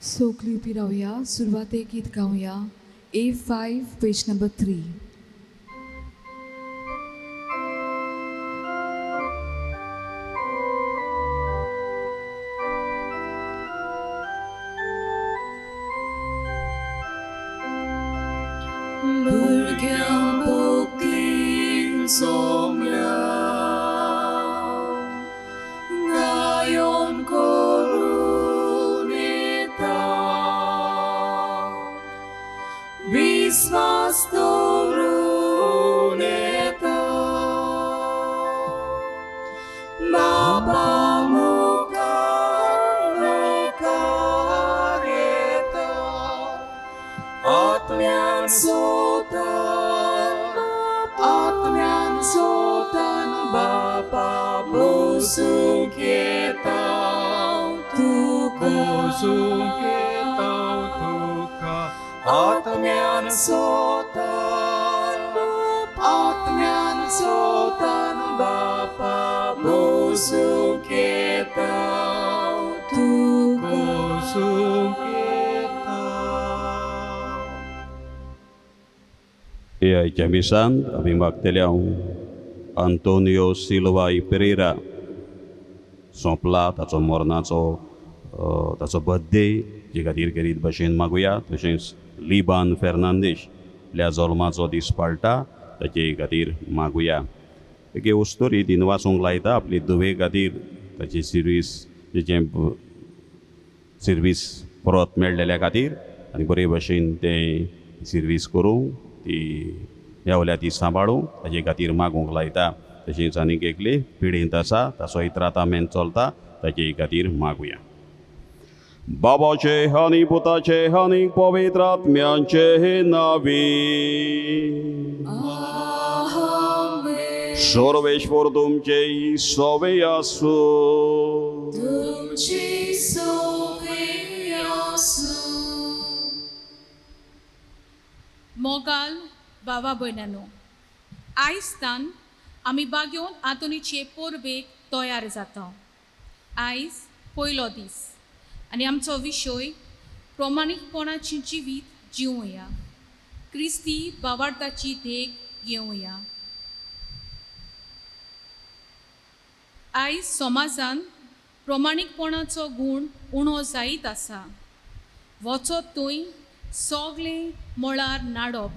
सोकली उभी राहूया. सुरुवात एक गीत गाऊया. A5 page number 3. Burgen bokin somla Ngayon korunita Bismas toruneta Baba muka kareta Atmian sotan Bapa busung ketau tuka Atmian sotan Bapa busung ketau tuka E ai chiamisan abbiamo bagteliao Antonio Silva i Pereira son plat tato morna tato birthday jika dir bashin maguya tashins Liban Fernandes le zolmazo di Sparta taje gadir maguya ege ustori dinwa song laita apli duwe gadir taje service परत मेळलेल्या खातीर आनी बरे भशेन ते service करूं ती येवल्या ती सांबाळूं ताजे खातीर मागूंक लायता. तशेंच आनीक एकली पिडींत आसा ताचो इत्रातामेंत चलता ताजे खातीर मागुया. बाबाचे आनी पुताचे आनी पवित्र आत्म्याचे नावी सर्वेश्वर तुमचे सवे आसूं. तुमची सवय मोगाल बाबा भयणांनो, आयजतान आमी बागेवन आंतोनीचे परबेक तयार जाता. आयज पयलो दीस आनी आमचो विशय प्रमाणीकपणाची जिवीत जिवुया, क्रिस्ती भावार्थाची देख घेवया. आयज समाजान प्रमाणीकपणाचो गूण उणो जायत आसा. वचत थंय सगळें मळार नाडप,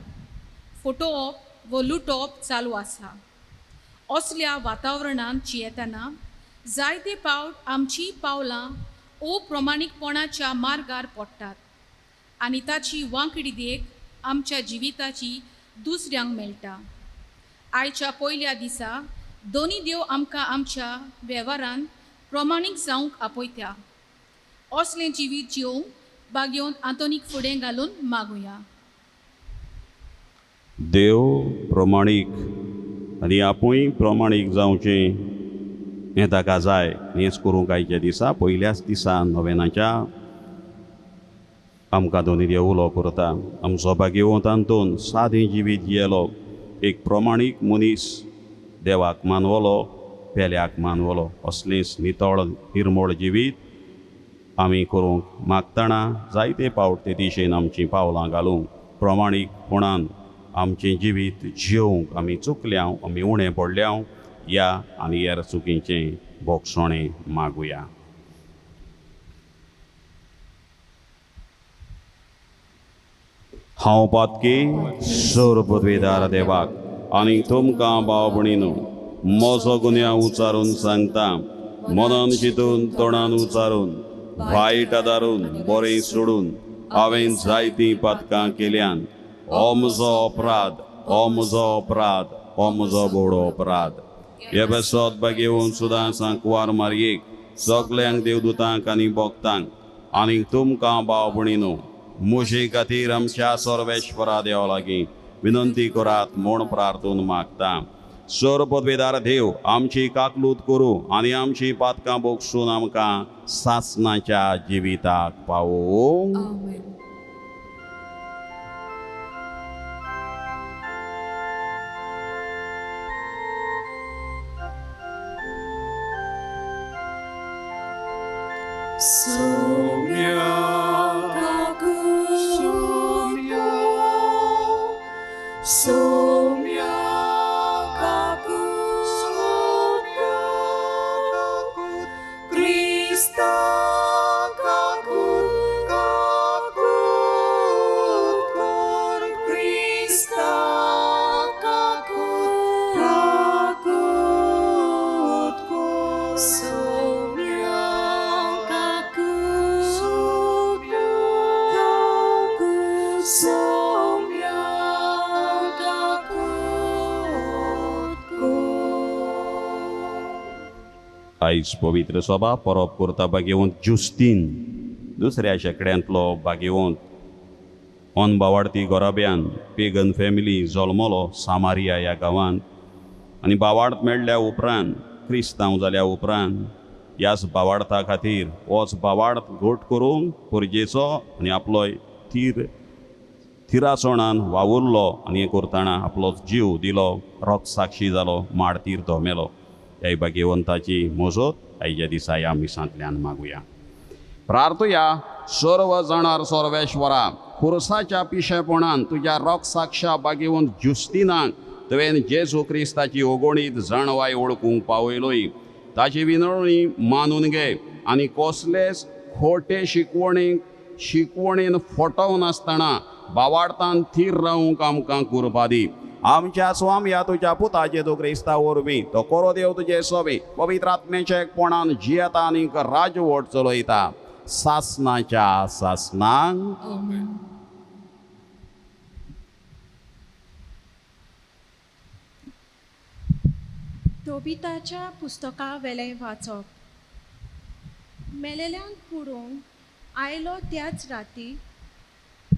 फटोवप व लुटप चालू आसा. असल्या वातावरणांत जियेतना जायते फावट आमची पावलां अप्रमाणीकपणाच्या मार्गार पडटात आनी ताची वांकडी देख आमच्या जिविताची दुसऱ्यांक मेळटा. आयच्या पयल्या दिसा दोनी देव आमकां आमच्या वेव्हारांत प्रमाणीक जावंक आपयता. असलें जिवीत जिवंक बागेवन आंतोनीक फुडें घालून मागुया. देव प्रमाणीक आनी आपूय प्रमाणीक जावचें हें ताका जाय. हेंच करूंक आयच्या दिसा पयल्याच दिसा नोवेनाच्या आमकां दोनी देव उलो करता. आमचो बागेवंत आंतोन सादें जिवीत जियेलो एक प्रमाणीक मनीस देवाक मानवलो, पेल्याक मानवलो. असलेंच नितळ निर्मळ जिवीत आमी करूंक मागतना जायते फावट ते दिशेन आमचीं पावलां घालूंक प्रमाणीकपणान आमचें जिवीत जियोवंक आमी चुकल्यांव, आमी उणें पडल्यांव या आनी हेर चुकीचें बोगसोणें मागुया. हांव पातकी सर पदवेदार देवाक आनी तुमकां भाव भयणीनो म्हजो गुन्यांव उचारून सांगता. मनान चिंतून तोंडान उचारून वायट आदारून बरें सोडून हांवें जायतीं पातकां केल्यान हो म्हजो अपराध, हो म्हजो अपराध, हो म्हजो बोडो अपराध. हे बेसोत बागेवून सुद्दां सांकवार मारयेक सगल्यांक देवदूतांक आनी भक्तांक आनी तुमकां भाव भयणीनो म्हजे खातीर आमच्या सर्वेश्वरा देवा लागीं विनंती करात म्हूण प्रार्थून मागता. सर पदवेदार देव आमची काकलूत करूं आनी आमची पातकां बोगसून आमकां सासणाच्या जिविताक पावोवं. आमेन. Soumya Somya kaku Krista kaku kor Krista kaku kor Somya kaku Somya आयज पवित्र सभा परब करता भाग्यवंत जुस्तीन दुसऱ्या शेंकड्यांतलो भाग्यवंत अनबावार्थी गोराब्यान पेगन फॅमिली जल्मलो सामारिया ह्या गांवांत आनी भावार्थ मेळ्ळ्या उपरांत क्रिस्तांव जाल्या उपरांत ह्याच भावार्था खातीर होच भावार्थ घोट करून परजेचो आनी आपलो थिरासोणान वावुरलो आनी हें करतना आपलो जीव दिलो रोग साक्षी जालो माडतीर धोमेलो ह्या भाग्यवंताची मोजत आयच्या दिसा ह्या मिसांतल्यान मागुया. प्रार्थुया. सर्व जाणार सर्वेश्वरा, खुर्साच्या पिशेपणान तुज्या रोग साक्षा भाग्यवंत जुस्तिनाक तुवें जेजू क्रिस्ताची ओगोणीत जाणवाय ओळखूंक पावयलोय ताची विनवणी मानून घे आनी कसलेच खोटे शिकवणेन फटोव नासतना भावार्थान थीर रावूंक आमकां कुरपा दी. आमच्या स्वाम्या तुज्या पुता जेजू क्रिस्ता वरवीं तो कोरो देव तुजे सोबी पवित्र आत्म्याच्या एकपणान जियेता आनीक राजवट चलयता सासनाच्या सासनांक. आमेन. तोबिताच्या पुस्तका वेले वाचप. मेलेल्यांक पुरोवंक आयलो त्याच राती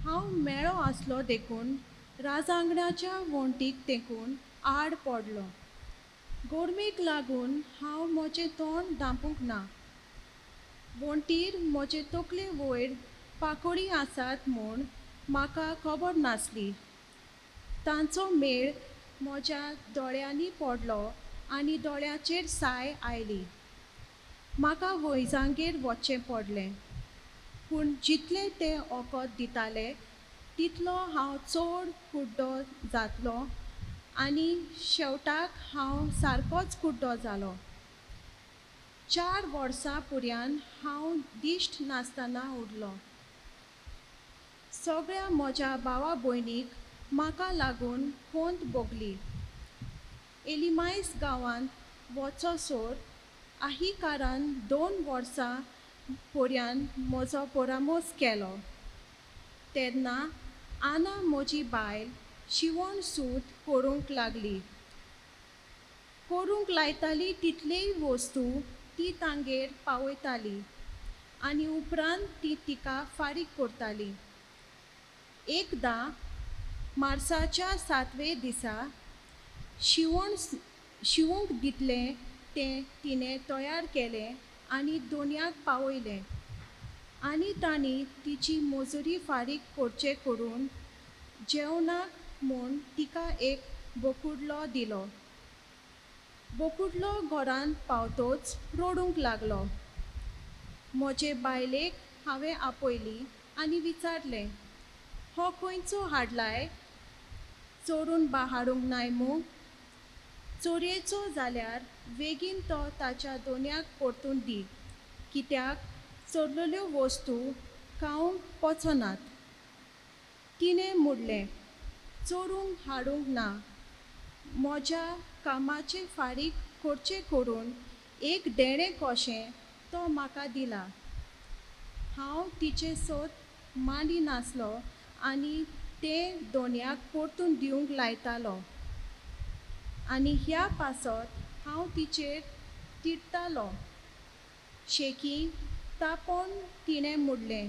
हांव मेळो आसलो देखून राजांगणाच्या वणटीक तेकून आड पडलो. गोरमेक लागून हांव म्हजें तोंड धांपूंक ना. वणटीर म्हजे तकले वयर पाकोडी आसात म्हूण म्हाका खबर नासली. तांचो मेळ म्हज्या दोळ्यांनी पडलो आनी दोळ्याचेर साय आयली. म्हाका वैजांगेर वचचें पडलें. पूण जितले ते वखद दिताले तितलो हांव चड कुड्डो जातलो आनी शेवटाक हांव सारकोच कुड्डो जालो. 4 वर्सां पुर्यान हांव दिश्ट नासतना उरलो. सगळ्या म्हज्या भावा भयणीक म्हाका लागून खोंत भोगली. एलिमायस गांवांत वचोसोर आहिकारान 2 वर्सां पर्यान म्हजो परामोस केलो. तेन्ना आना म्हजी बायल शिवण सूत करूंक लागली. करूंक लायताली तितलेय वस्तू ती तांगेर पावयताली आनी उपरांत ती तिका फारीक करताली. एकदां मार्साच्या 7वें दिसा शिवूंक दितलें तें तिणें तयार केलें आनी दोनयाक पावयलें आनी तांणी तिची मजुरी फारीक करचे करून जेवणाक म्हूण तिका एक बोकुडलो दिलो. बोकुडलो घरांत पावतोच रडूंक लागलो. म्हजे बायलेक हांवें आपयली आनी विचारलें, हो खंयचो हाडलाय? चोरून हाडूंक नाय मूं? चोरयेचो जाल्यार बेगीन तो ताच्या दोनयाक परतून दी, कित्याक चोरलेल्यो वस्तू खावंक पचनात. तिणें म्हणलें, चोरूंक हाडूंक ना. म्हज्या कामाचें फारीक करचें करून एक देणें कशें तो म्हाका दिला. हांव तिचे सोद मांडी नासलो आनी तें दोनयाक परतून दिवंक लायतालो आनी ह्या पासत हांव तिचेर तिडतालो. शेकी तापोवन तिणें म्हणलें,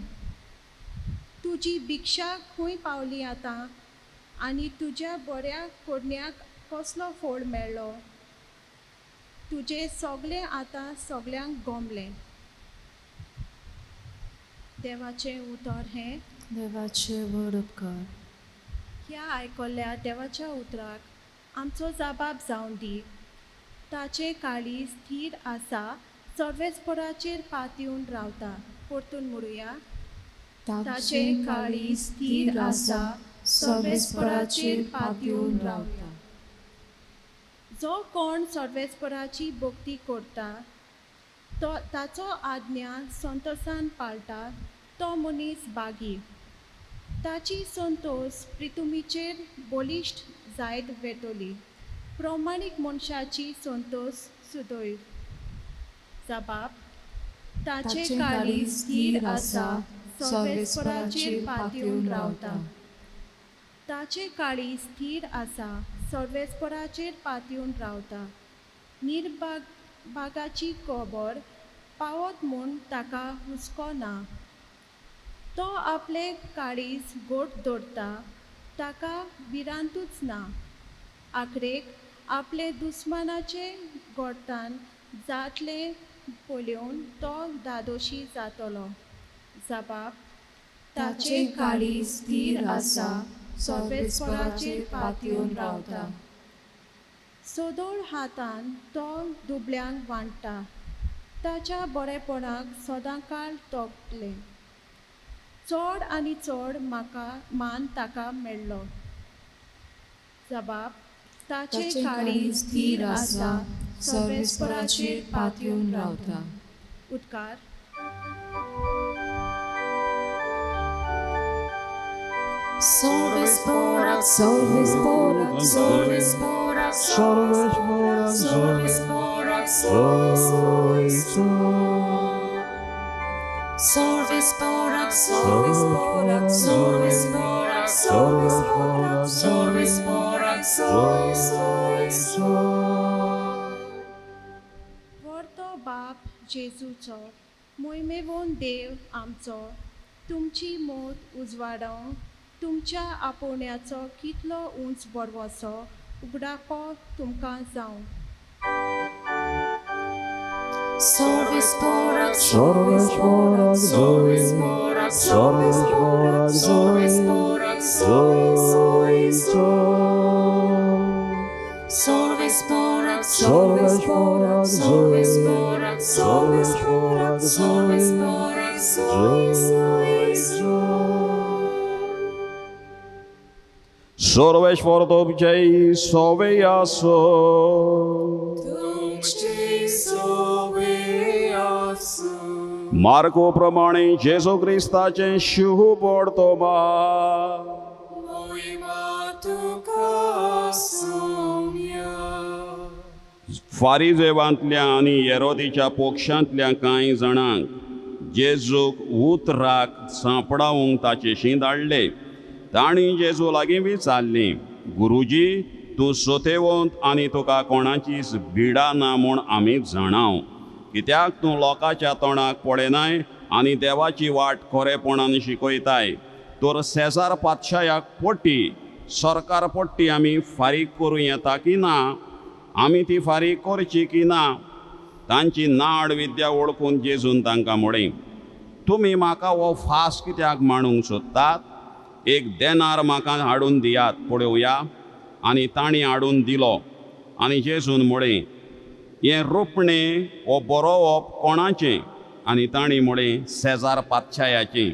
तुजी भिक्षा खंय पावली आतां आनी तुज्या बऱ्या करण्याक कसलो फळ मेळ्ळो? तुजें सगलें आतां सगल्यांक गोमलें. देवाचें उतर हें. देवाचे वड उपकार. ह्या आयकल्ल्या देवाच्या उतराक आमचो जबाब जावन दी. ताचें काळी स्थिर आसा, सर्वेस्पराचेर पातयेवन रावता. परतून म्हणुया. ताचे काळी स्थिर आसा, सर्वेस्पराचेर पातयेवन रावता. जो कोण सर्वेस्पराची भक्ती करता तो ताचो आज्ञा संतोशान पाळटा तो मनीस बागी. ताची संतोश प्रितुमीचेर बलिश्ट जायत वेतोली. प्रमाणीक मनशाची संतोष सुदोय. जबाब ताचे काळी स्थिर आसा सर्वेस्पराचेर पातयेवन रावता. ताचे काळी स्थिर आसा सर्वेस्पराचेर पातयेवन रावता. निर्भागाची खबर पावत म्हूण ताका हुस्को ना. तो आपले काळीज गोट दवरता ताका भिरांतूच ना. आखरेक आपले दुस्मानाचे गोठान जातले पळोवन तो दादोशी जातलो. जबाब ताचे काळी स्थिर आसा सर्वेस्पराचेर पातयेवन रावता. सोदोळ हातान तो दुबळ्यांक वांडटा. ताच्या बरेपणाक सदांकाळ तोखले. चड आनी चड म्हाका मान ताका मेळ्ळो. जबाब ताचे काळी स्थिर आसा सर्वेस्पराचेर पातयेवन रावता. उद्गार Sorvesporak, सर्वेस्पराक Sorvesporak, Sorvesporak, Sorvesporak, Sorvesporak, Sorvesporak, Sorvesporak, Sorvesporak, वर्तो बाप जेजूचो मोहिमेवोन देव आमचो तुमची मोत उजवाडोवंक तुमच्या आपोवण्याचो कितलो उंच बरवसो उगडापो तुमकां जावं. Sorvesporak, Sorvesporak, Sorvesporak, Sorvesporak, Sorvesporak, Sorvesporak, Sorvesporak, Sorvesporak, Sorvesporak, Sarveshwar तुमचे सोवे आसो. मार्को प्रमाणे जेजू क्रिस्ताचे शुभ वर्तमा. फारिजेवांतल्या आनी हेरोदीच्या पक्षांतल्या कांय जाणांक जेजूक उतराक सांपडावंक ताचेशी धाडले. तांणी जेजू लागीं विचारलें, गुरुजी तूं सोतेवंत आनी तुका कोणाचीच भिडा ना म्हूण आमी जाणाव. कित्याक तूं लोकांच्या तोंडाक पडयनाय आनी देवाची वाट खरेपणान शिकयताय. तर सेजार पातशायाक पट्टी सरकार पट्टी आमी फारीक करूं येता की ना? आमी ती फारीक करची की ना? तांची नाड विद्या ओळखून जेजून तांकां म्हळें, तुमी म्हाका हो फास कित्याक मांडूंक सोदतात? एक देनार म्हाका हाडून दियात पळोवया. आनी तांणी हाडून दिलो. आनी जेजून म्हळें, हें रोपणें हो बरोवप कोणाचें? आनी तांणी म्हळें, सेजार पातशायाचें.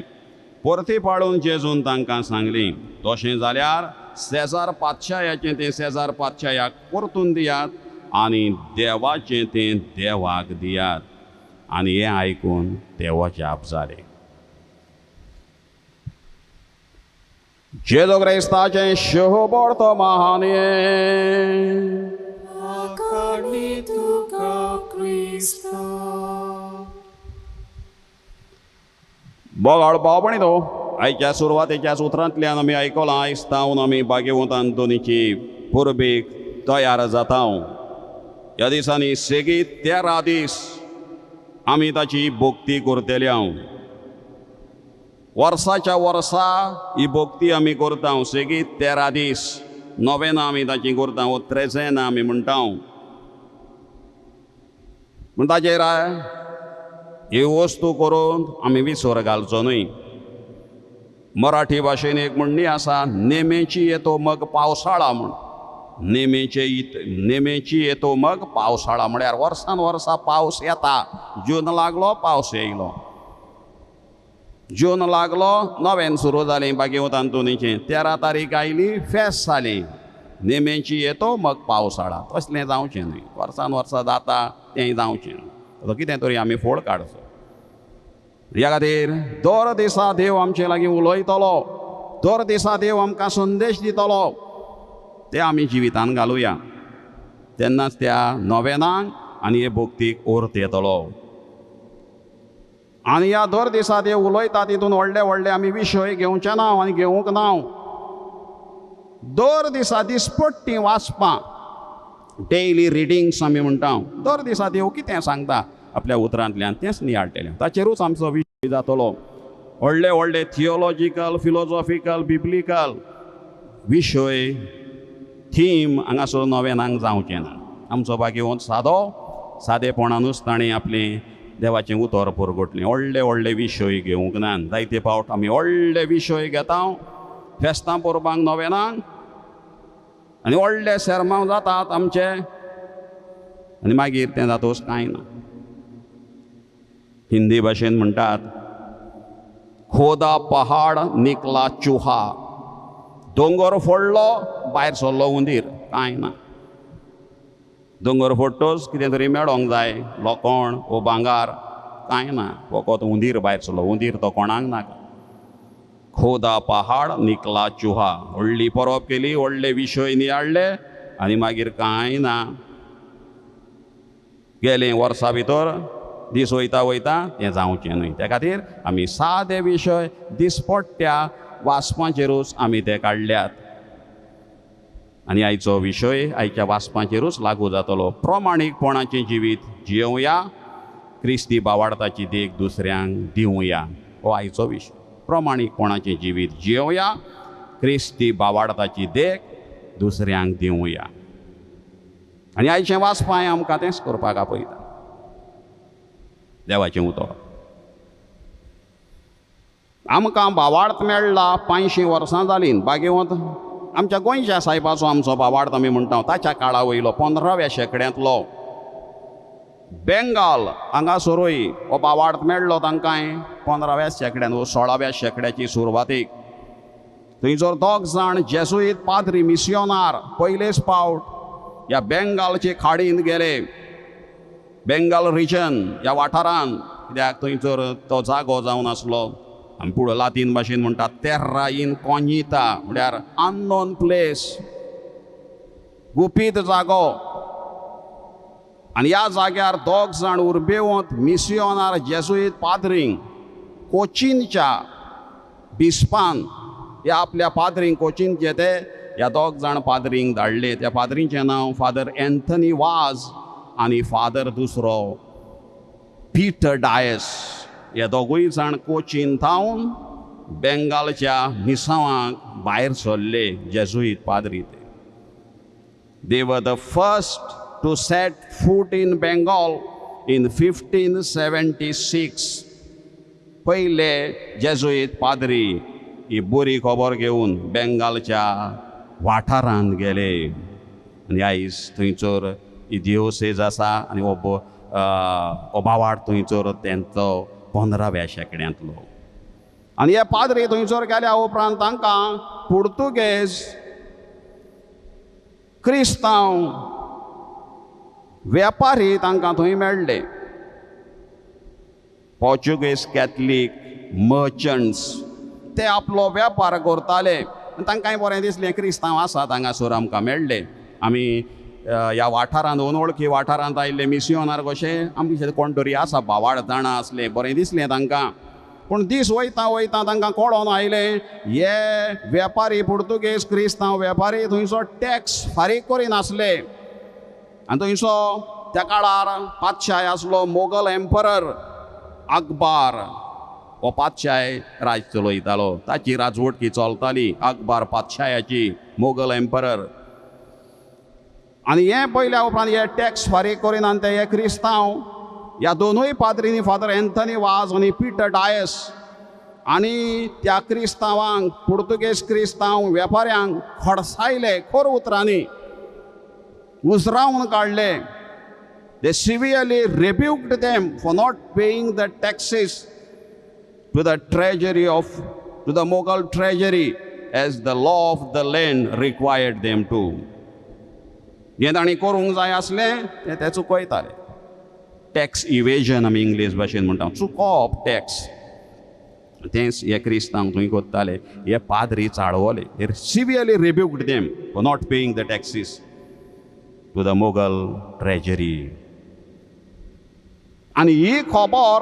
परती पाडून जेजून तांकां सांगलें, तशें जाल्यार सेजार पातशायाचें तें सेजार पातशायाक परतून दियात आनी देवाचें तें देवाक दियात. आनी हें आयकून देव जाप जालें. जेजू क्रिस्ताचें शुभ वर्तमान. बोगाळ पावपणी तो आयच्या सुरवातेच्या सुत्रांतल्यान आमी आयकलां, आयस्तावन आमी भाग्यवंत आंतोनीची पुर्बेक तयार जाता. ह्या दिसांनी सेगीत 13 दीस आमी ताची भक्ती करतले. वर्साच्या वर्सा ही भक्ती आमी करता. सेगीत 13 दीस नोवेना आमी ताची करता. वो त्रेझेना आमी म्हणटा. पूण ताचेर ही वस्तू करून आमी विसर घालचो न्हय. मराठी भाशेन एक म्हणणी आसा, नेमेची येतो मग पावसाळा म्हण. नेमेची येतो मग पावसाळा म्हळ्यार वर्सान वर्सा पावस येता. जून लागलो पावस येयलो. जून लागलो नवें सुरू जालें बागेवंत आंतोनीचें 13 तारीख आयली फेस्त जाली नेमेची येतो मग पावसाळा तसलें जावचें न्ही वर्सान वर्सा जाता तेंय जावचें तो कितें तरी आमी फोड काडचो ह्या खातीर दर दिसा देव आमचे लागीं उलयतलो दर दिसा देव आमकां संदेश दितलो ते आमी जिवितान घालुया तेन्नाच त्या नवेनाक आनी हे भक्तीक अर्थ येतलो आनी ह्या दर दिसा देव उलयता तितून व्हडले व्हडले आमी विशय घेवचे ना आनी घेवंक ना दर दिसा दिसपट्टी वाचपां डेली रिडिंग्स आमी म्हणटा दर दिसा देव कितें सांगता आपल्या उतरांतल्यान तेंच नियाळटलें ताचेरूच आमचो विशय जातलो व्हडले व्हडले थियोलॉजिकल फिलोसॉफिकल बिब्लिकल विशय थीम हांगासर नवेनाक जावचें ना आमचो बागेवंत सादेपणानूच ताणें आपलें देवाचें उतर परगटलें व्हडले व्हडले विशय घेवंक ना जायते फावट आमी व्हडले विशय घेता फेस्तां परबांक नवेनाक आनी व्हडले सेर्मांव जातात आमचे आनी मागीर तें जातोच कांय ना हिंदी भाशेन म्हणटात खोदा पहाड निकला चुहा दोंगर फोडलो भायर सरलो हुंदीर कांय ना दोंगर फोडटोच कितें तरी मेळोंक जाय लोकोण वो भांगार कांय ना फकत हुंदीर भायर सरलो हुंदीर तो कोणाक नाका खोदा पहाड निकला चुहा व्हडली परब केली व्हडले विशय नियाळले आनी मागीर कांय ना गेले वर्सा भितर दीस वयता वयता तें जावचें न्हय त्या खातीर आमी सादे विशय दिसपट्ट्या वाचपाचेरूच आमी ते काडल्यात आनी आयचो विशय आयच्या वाचपाचेरूच लागू जातलो प्रमाणीकपणाचें जिवीत जियोवया क्रिस्ती भावार्थाची देख दुसऱ्यांक दिवया हो आयचो विशय प्रमाणीकपणाचें जिवीत जियोवया क्रिस्ती भावार्थाची देख दुसऱ्यांक दिवया आनी आयचें वाचपाय आमकां तेंच करपाक आपयता देवाचें उतर आमकां भावार्थ मेळ्ळा 500 वर्सां जालीं बागेवंत आमच्या गोंयच्या साहेबाचो आमचो भावार्थ आमी म्हणटा ताच्या काळा वयलो 15व्या शेंकड्यांतलो बेंगाल हांगासरूय हो भावार्थ मेळ्ळो तांकांय 15व्या शेंकड्यान वो 16व्या शेंकड्याची सुरवातेक थंयसर 2 जाण जेजुईत पाद्री मिसियोनार पयलेच फावट ह्या बेंगालचे खाडींत गेले बेंगाल रिजन ह्या वाठारांत कित्याक थंयसर तो जागो जावन आसलो आमी पुढे लातीन भाशेन म्हणटात तेर्रा इनकॉग्निटा म्हळ्यार अननोन प्लेस गुपीत जागो आनी ह्या जाग्यार 2 जाण उर्बेवंत मिसियोनार जेजुईत पाद्रींक कोचीनच्या बिस्पान ह्या आपल्या पाद्रींक कोचीनचे ते ह्या 2 जाण पाद्रींक धाडले त्या पाद्रींचें नांव फादर एंथनी वाज आनी फादर दुसरो पीटर डायस हे दोगूय जाण कोचीन थावन बेंगालच्या मिसावांक भायर सरले जेजुईत पाद्री ते they were the first to set foot in Bengal in 1576 पयले जेजुईत पाद्री ही बरी खबर घेवन बेंगालच्या वाठारांत गेले आनी आयज थंयसर ही दिओसेज आसा आनी हो भावार्थ थंयसर तेंचो 15व्या शेंकड्यांतलो आनी हे पाद्री थंयसर गेल्या उपरांत तांकां पुर्तुगेज क्रिस्तांव वेपारी तांकां थंय मेळ्ळे पोर्चुगेज कॅथलीक मर्चंट्स ते आपलो वेपार करताले तांकांय बरें दिसलें क्रिस्तांव आसात हांगासर आमकां मेळ्ळे आमी ह्या वाठारांत अनवळखी वाठारांत आयिल्ले मिसियोनार कशे आमचे कोण तरी आसा भावार्थ जाणा आसले बरें दिसलें तांकां पूण दीस वयता वयता तांकां कळोन आयलें हे वेपारी पुर्तुगेज क्रिस्तांव वेपारी थंयसर टॅक्स फारीक करिनासले आनी थंयसर त्या काळार पातशाय आसलो मोगल एम्परर अकबर हो पातशाय राज चलयतालो ताची राजवटकी चलताली अकबर पातशायाची मोगल एम्परर आनी हे पयल्या उपरांत हे टॅक्स फारीक करिना आनी ते हे क्रिस्तांव ह्या दोनूय पाद्रींनी फादर एंथनी वाज आनी पीटर डायस आनी त्या क्रिस्तांवांक पुर्तुगेज क्रिस्तांव वेपाऱ्यांक खडसायले खोर उतरांनी उसरावन काडले दे severely rebuked them for not paying the taxes to the Mughal treasury as the law of the land required them to. जे ताणी करूंक जाय आसलें ते चुकयताले. टॅक्स इवेजन आमी इंग्लीश भाशेन म्हणटा, चुकोवप टॅक्स. तेंच हे क्रिस्तांव थंय करताले. हे पाद्री चाळवले. They severely rebuked them for not paying the taxes to the Mughal treasury. आनी ही खबर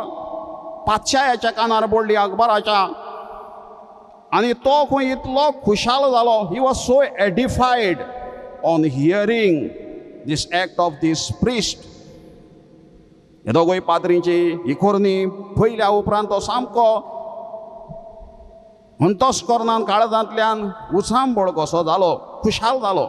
पातशायाच्या कानार पडली, अकबराच्या. आनी तो खंय इतलो खुशाल जालो. He was so edified on hearing this act of this priest. हे दोगूय पाद्रींची ही खोरणी पयल्या उपरांत तो सामको अंतस्करणान काळजांतल्यान उसांबळ कसो जालो, खुशाल जालो.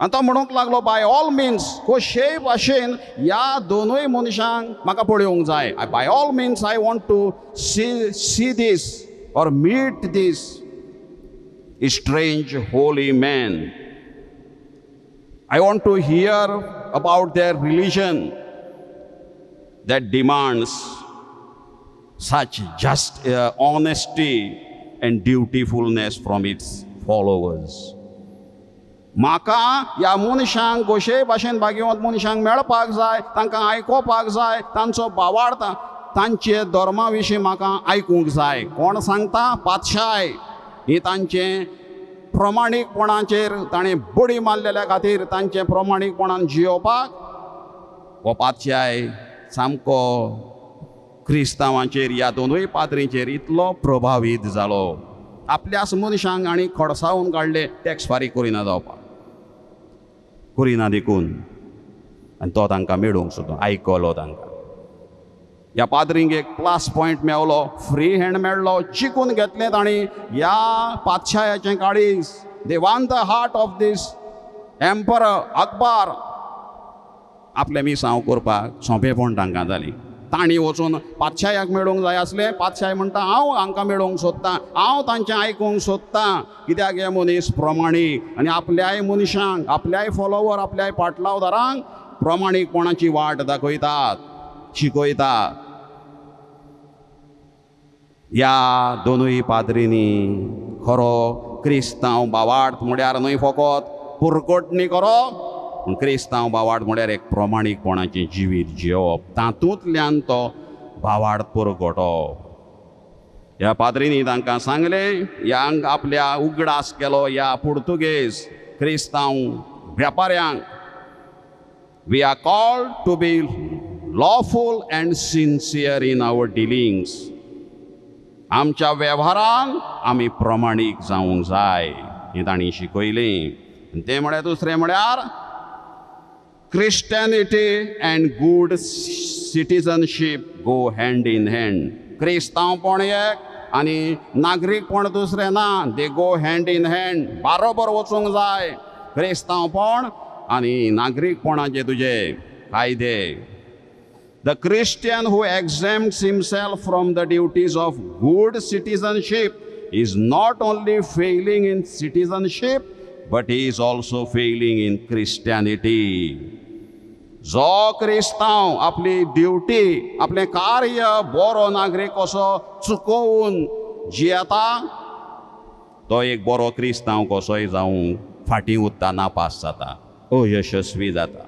आनी तो म्हणूंक लागलो, बाय ऑल मिन्स कशेय भाशेन ह्या दोनूय मनशांक म्हाका पळोवंक जाय. By all means I want to see this or meet this strange holy man. I want to hear about their religion that demands such just honesty and dutifulness from its followers. म्हाका ह्या मनशांक कशेय भाशेन भाग्यवंत मनशांक मेळपाक जाय, तांकां आयकोपाक जाय, तांचो भावार्थ तांचे धर्मा विशीं म्हाका आयकूंक जाय. कोण सांगता? पातशाय. ही तांचे प्रमाणीकपणाचेर ताणें बडी मारलेल्या खातीर तांचे प्रमाणीकपणान जियोवपाक हो पातशाय सामको क्रिस्तांवांचेर, ह्या दोनूय पाद्रींचेर इतलो प्रभावीत जालो. आपल्याच मनशांक आनी खडसावून काडले टॅक्स फारीक करिना जावपाक, करिना देखून. आनी तो तांकां मेळूंक सुद्दां आयकलो. तांकां ह्या पाद्रींक एक प्लस पॉयंट मेळलो, फ्री हँड मेळ्ळो. चिकून घेतलें तांणी ह्या पातशायाचें काळीज. They won the heart of this emperor Akbar. आपलें मिसांव करपाक सोंपेपण तांकां जाली. तांणी वचून पातशायाक मेळूंक जाय आसलें. पातशाय म्हणटा, हांव हांकां मेळूंक सोदतां, हांव तांचें आयकूंक सोदतां. कित्याक हे मनीस प्रमाणीक आनी आपल्याय मनशांक, आपल्याय फॉलोवर, आपल्याय पाटलावदारांक प्रमाणीकपणाची वाट दाखयतात, शिकयतात. ह्या दोनूय पाद्रींनी खरो क्रिस्तांव भावार्थ म्हळ्यार न्हय फकत पुरकोटणी करप, पूण क्रिस्तांव भावार्थ म्हळ्यार एक प्रमाणीकपणाचें जिवीत जियोवप. तातूंतल्यान तो भावार्थ पुरगटप. ह्या पाद्रींनी तांकां सांगलें, ह्यांक आपल्या उगडास केलो ह्या पुर्तुगेज क्रिस्तांव वेपाऱ्यांक. We are called to be lawful and sincere in our dealings. आमच्या वेव्हारान आमी प्रमाणीक जावंक जाय हें तांणी शिकयलें. तें म्हळ्यार दुसरें म्हळ्यार Christianity and good citizenship go hand in hand. क्रिस्तांवपण एक आनी नागरीकपण दुसरें ना. They go hand in hand. बारोबर वचूंक जाय. क्रिस्तांवपण आनी नागरीकपणाचे तुजे कायदे. The Christian who exempts himself from the duties of good citizenship is not only failing in citizenship, but he is also failing in Christianity. जो क्रिस्तांव आपली ड्युटी, आपलें कार्य बरो नागरीक कसो चुकोवन जियेता, तो एक बरो क्रिस्तांव कसोय जावं फाटीं उरता, नापास जाता, अयशस्वी जाता.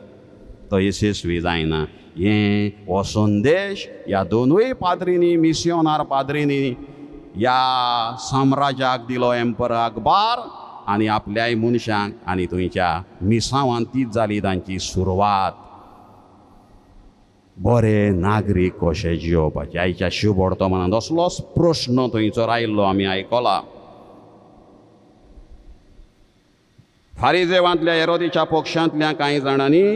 तो यशस्वी जायना. हें हो संदेश ह्या दोनूय पाद्रींनी, मिस्योनार पाद्रींनी ह्या साम्राज्याक दिलो एम्परर अकबर आनी आपल्याय मनशांक. आनी थंयच्या मिसांवान तीच जाली तांची सुरवात. बरे नागरीक कशे जियोवपाचे. आयच्या शिवबोर्तमानांत असलोच प्रश्न थंयचो आयिल्लो आमी आयकला. फारिजेवांतल्या हेरोदेच्या पक्षांतल्या कांय जाणांनी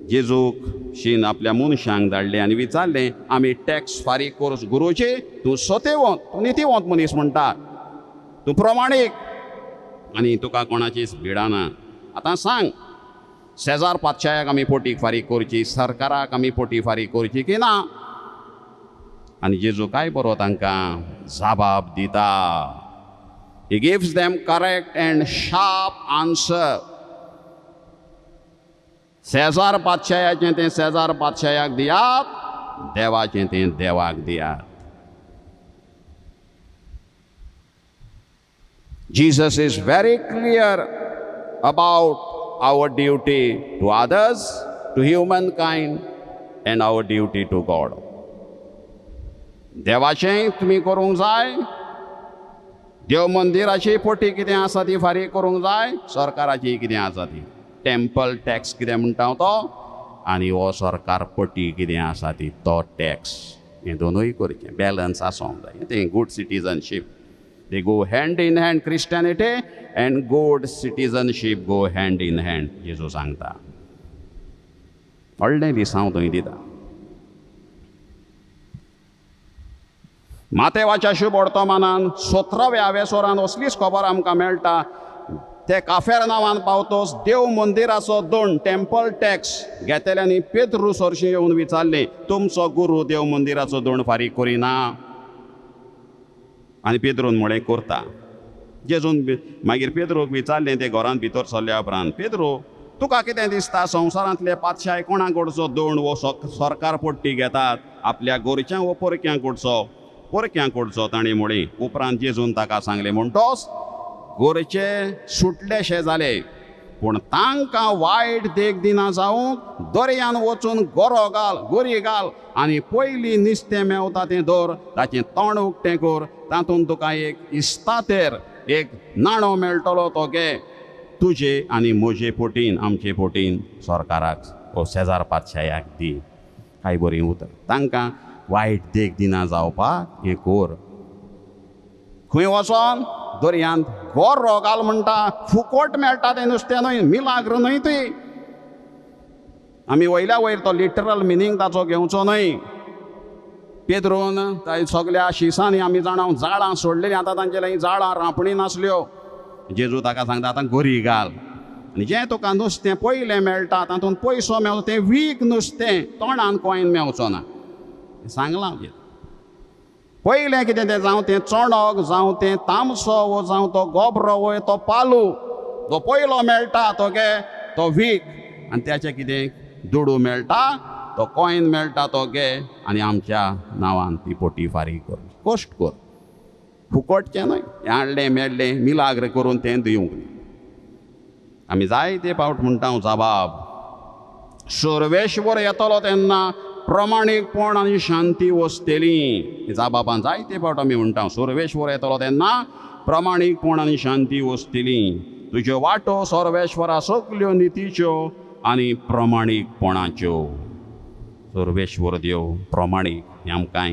जेजूक शीन आपल्या मनशांक धाडलें आनी विचारलें, आमी टॅक्स फारीक करूं गुरुजी? तूं सत्यवंत, तूं नितीवंत मनीस म्हणटा, तूं प्रमाणीक आनी तुका कोणाचीच भिडा ना. आतां सांग, शेजार पातशायाक आमी पोटी फारीक करची, सरकाराक आमी पोटी फारीक करची की ना? आनी जेजू काय बरो तांकां जाबाब दिता. He gives them correct and sharp answer. शेजार पातशायाचें तें शेजार पातशायाक दियात, देवाचें तें देवाक दियात. Jesus is very clear about our duty to others, to humankind, and our duty to God. देवाचें तुमी करूंक जाय, देव मंदिराची पटी कितें आसा ती फारीक करूंक जाय, सरकाराची कितें आसा ती टेम्पल टॅक्स कितें म्हणटा तो, आनी हो सरकार पटी कितें आसा ती तो टॅक्स, हे दोनूय करचें, बॅलन्स आसूंक जाय. तें good citizenship, they go hand in hand. Christianity and good citizenship go hand in hand. Jesus सांगता. व्हडलें दिसांव थंय दिता. मातेवाच्या शुभ वर्तमानान 17व्या वेसोरान असलीच खबर आमकां मेळटा. ते काफेरनावान पावतोच देव मंदिराचो दंड टेम्पल टॅक्स घेतल्यांनी पेद्रू सरशी येवन विचारलें, तुमचो गुरू देव मंदिराचो दंड फारीक करिना? आनी पेद्रोन म्हळें करता. जेजून मागीर पेद्रोक विचारलें ते घरांत भितर सरल्या उपरांत, पेद्रो तुका कितें दिसता संवसारांतले पातशाय कोणा कडचो दंड वो सरकार पट्टी घेतात, आपल्या गोरच्या वो परक्यां कडचो? परक्यां कडचो ताणें म्हळें. उपरांत जेजून ताका सांगलें म्हणटोच गोरचे सुटलेशे जाले, पूण तांकां वायट देख दिना जावंक दर्यान वचून गोरो घाल, गोरी घाल आनी पयलीं नुस्तें मेवता तें धर, ताचें तोंड उक्तें कर, तातूंत तुका एक इस्तातेर एक नाणो मेळटलो, तो घे, तुजे आनी म्हजे पटीन आमचे पटीन सरकाराक वो शेजार पातशायाक दी. काय बरी उतर. तांकां वायट देख दिना जावपाक हें कर. खंय वचोन दर्यांत गोरो घाल म्हणटा, फुकट मेळटा तें नुस्तें न्हय, मिलाग्र न्हय ती. आमी वयल्या वयर तो लिटरल मिनींग ताचो घेवचो न्हय. पेद्रोन सगल्या शिसांनी आमी जाणां जाळां सोडलेलीं, आतां तांचे जाळां रांपणी नासल्यो. जेजू ताका सांगता आतां गोरी घाल, आनी जें तुका नुस्तें पयलें मेळटा तातूंत पयसो मेवता तें वीक नुस्तें, तोंडान कॉयन मेवचो ना. सांगलां पयलें कितें तें जावं तें चोणोक, जावं तें तामसो, वो जावं तो गोबरो, वो तो पालू, तो पयलो मेळटा तो घे, तो वीक, आनी त्याचें कितें दुडू मेळटा, तो कॉयन मेळटा तो घे, आनी आमच्या नांवान ती पटी फारीक कर. कश्ट कर, फुकटचें न्हय. हाडलें मेळ्ळें मिलाग्र करून तें दिवंक न्ही. आमी जायते फावट म्हणटा जबाब, सर्वेश्वर येतलो तेन्ना प्रमाणीकपण आनी शांती वसतली. जाबाबान जायते फावट आमी म्हणटा सर्वेश्वर येतलो तेन्ना प्रमाणीकपण आनी शांती वसतली. तुज्यो वाटो सर्वेश्वरा सगल्यो नितीच्यो आनी प्रमाणीकपणाच्यो. सर्वेश्वर देव प्रमाणीक हें आमकां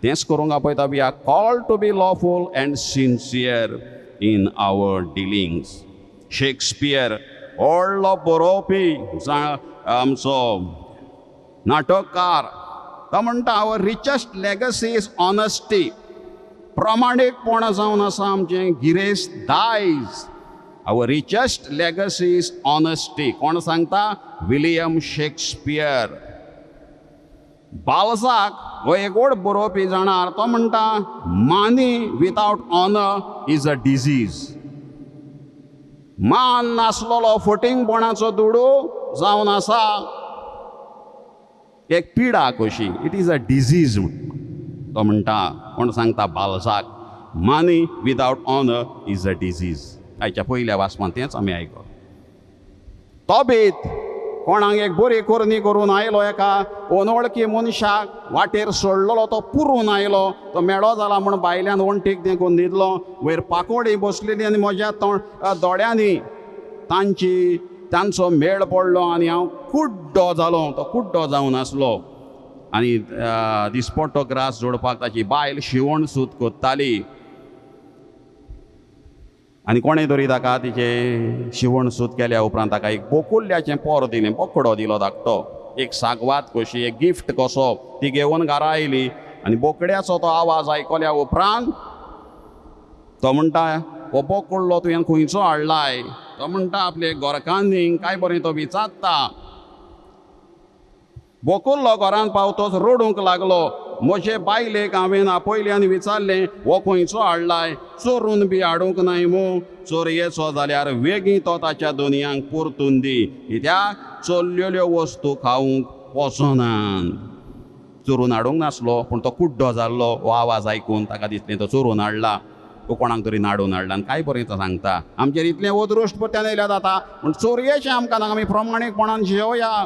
तेंच करूंक आपयता. We are called to be lawful and sincere in our dealings. Shakespeare व्हडलो बरोवपी आमचो नाटककार, तो म्हणटा our richest legacy is honesty. प्रमाणीकपण जावन आसा आमचें गिरेस्त दायज. Our richest legacy is honesty. कोण सांगता? William Shakespeare. बाल्झाक हो एक व्हड बरोवपी जाणार, तो म्हणटा money without honour is a disease. मान नासलोलो फटींगपणाचो दुडू जावन आसा एक पिडा कशी. इट इज अ डिजीज तो म्हणटा. कोण सांगता? Balzac. Money without honour is a disease. हाच्या पयल्या वाचपान तेंच आमी आयकलो. तो बीत कोणाक एक बरी करणी करून आयलो, एका अनवळखी मनशाक वाटेर सोडलेलो, तो पुरून आयलो, तो मेळो जाला म्हूण बायल्यान वणटीक तें करून दितलो. वयर पाकोडी बसलेली आनी म्हज्या दोळ्यांनी तांचो मेळ पडलो आनी हांव कुड्डो जालो. तो कुड्डो जावन आसलो आनी दिसपट्टो ग्रास जोडपाक ताची बायल शिवण सूत कोत्ताली. आनी कोणें तरी ताका तिचे शिवण सूत केल्या उपरांत ताका एक बोकुल्ल्याचें पोर दिलें, बोकडो दिलो धाकटो, एक सागवात कशी, एक गिफ्ट कसो. ती घेवन घरा आयली आनी बोकड्याचो तो आवाज आयकल्या उपरांत तो म्हणटा, हो बोकुल्लो तुवें खंयचो हाडलाय? तो म्हणटा आपले घरकान्नीक. काय बरें तो विचारता. बोकुल्लो घरांत पावतोच रडूंक लागलो. म्हजे बायलेक हांवें आपयल्यान विचारलें हो खंयचो हाडलाय? चोरून बी हाडूंक नाय मू. चोरयेचो जाल्यार वेगळी तो ताच्या दोनयांक परतून दी, कित्याक चोरलेल्यो वस्तू खावंक वचनात. चोरून हाडूंक नासलो, पूण तो कुड्डो जाल्लो. हो आवाज आयकून ताका दिसलें तो चोरून हाडला. तो कोणाक तरी नाडून हाडला आनी काय बरें तो सांगता आमचेर इतलें ओदृश्ट पत्त्यान येयल्या जाता पूण चोरयेचें आमकां नाका आमी प्रमाणीकपणान जियोया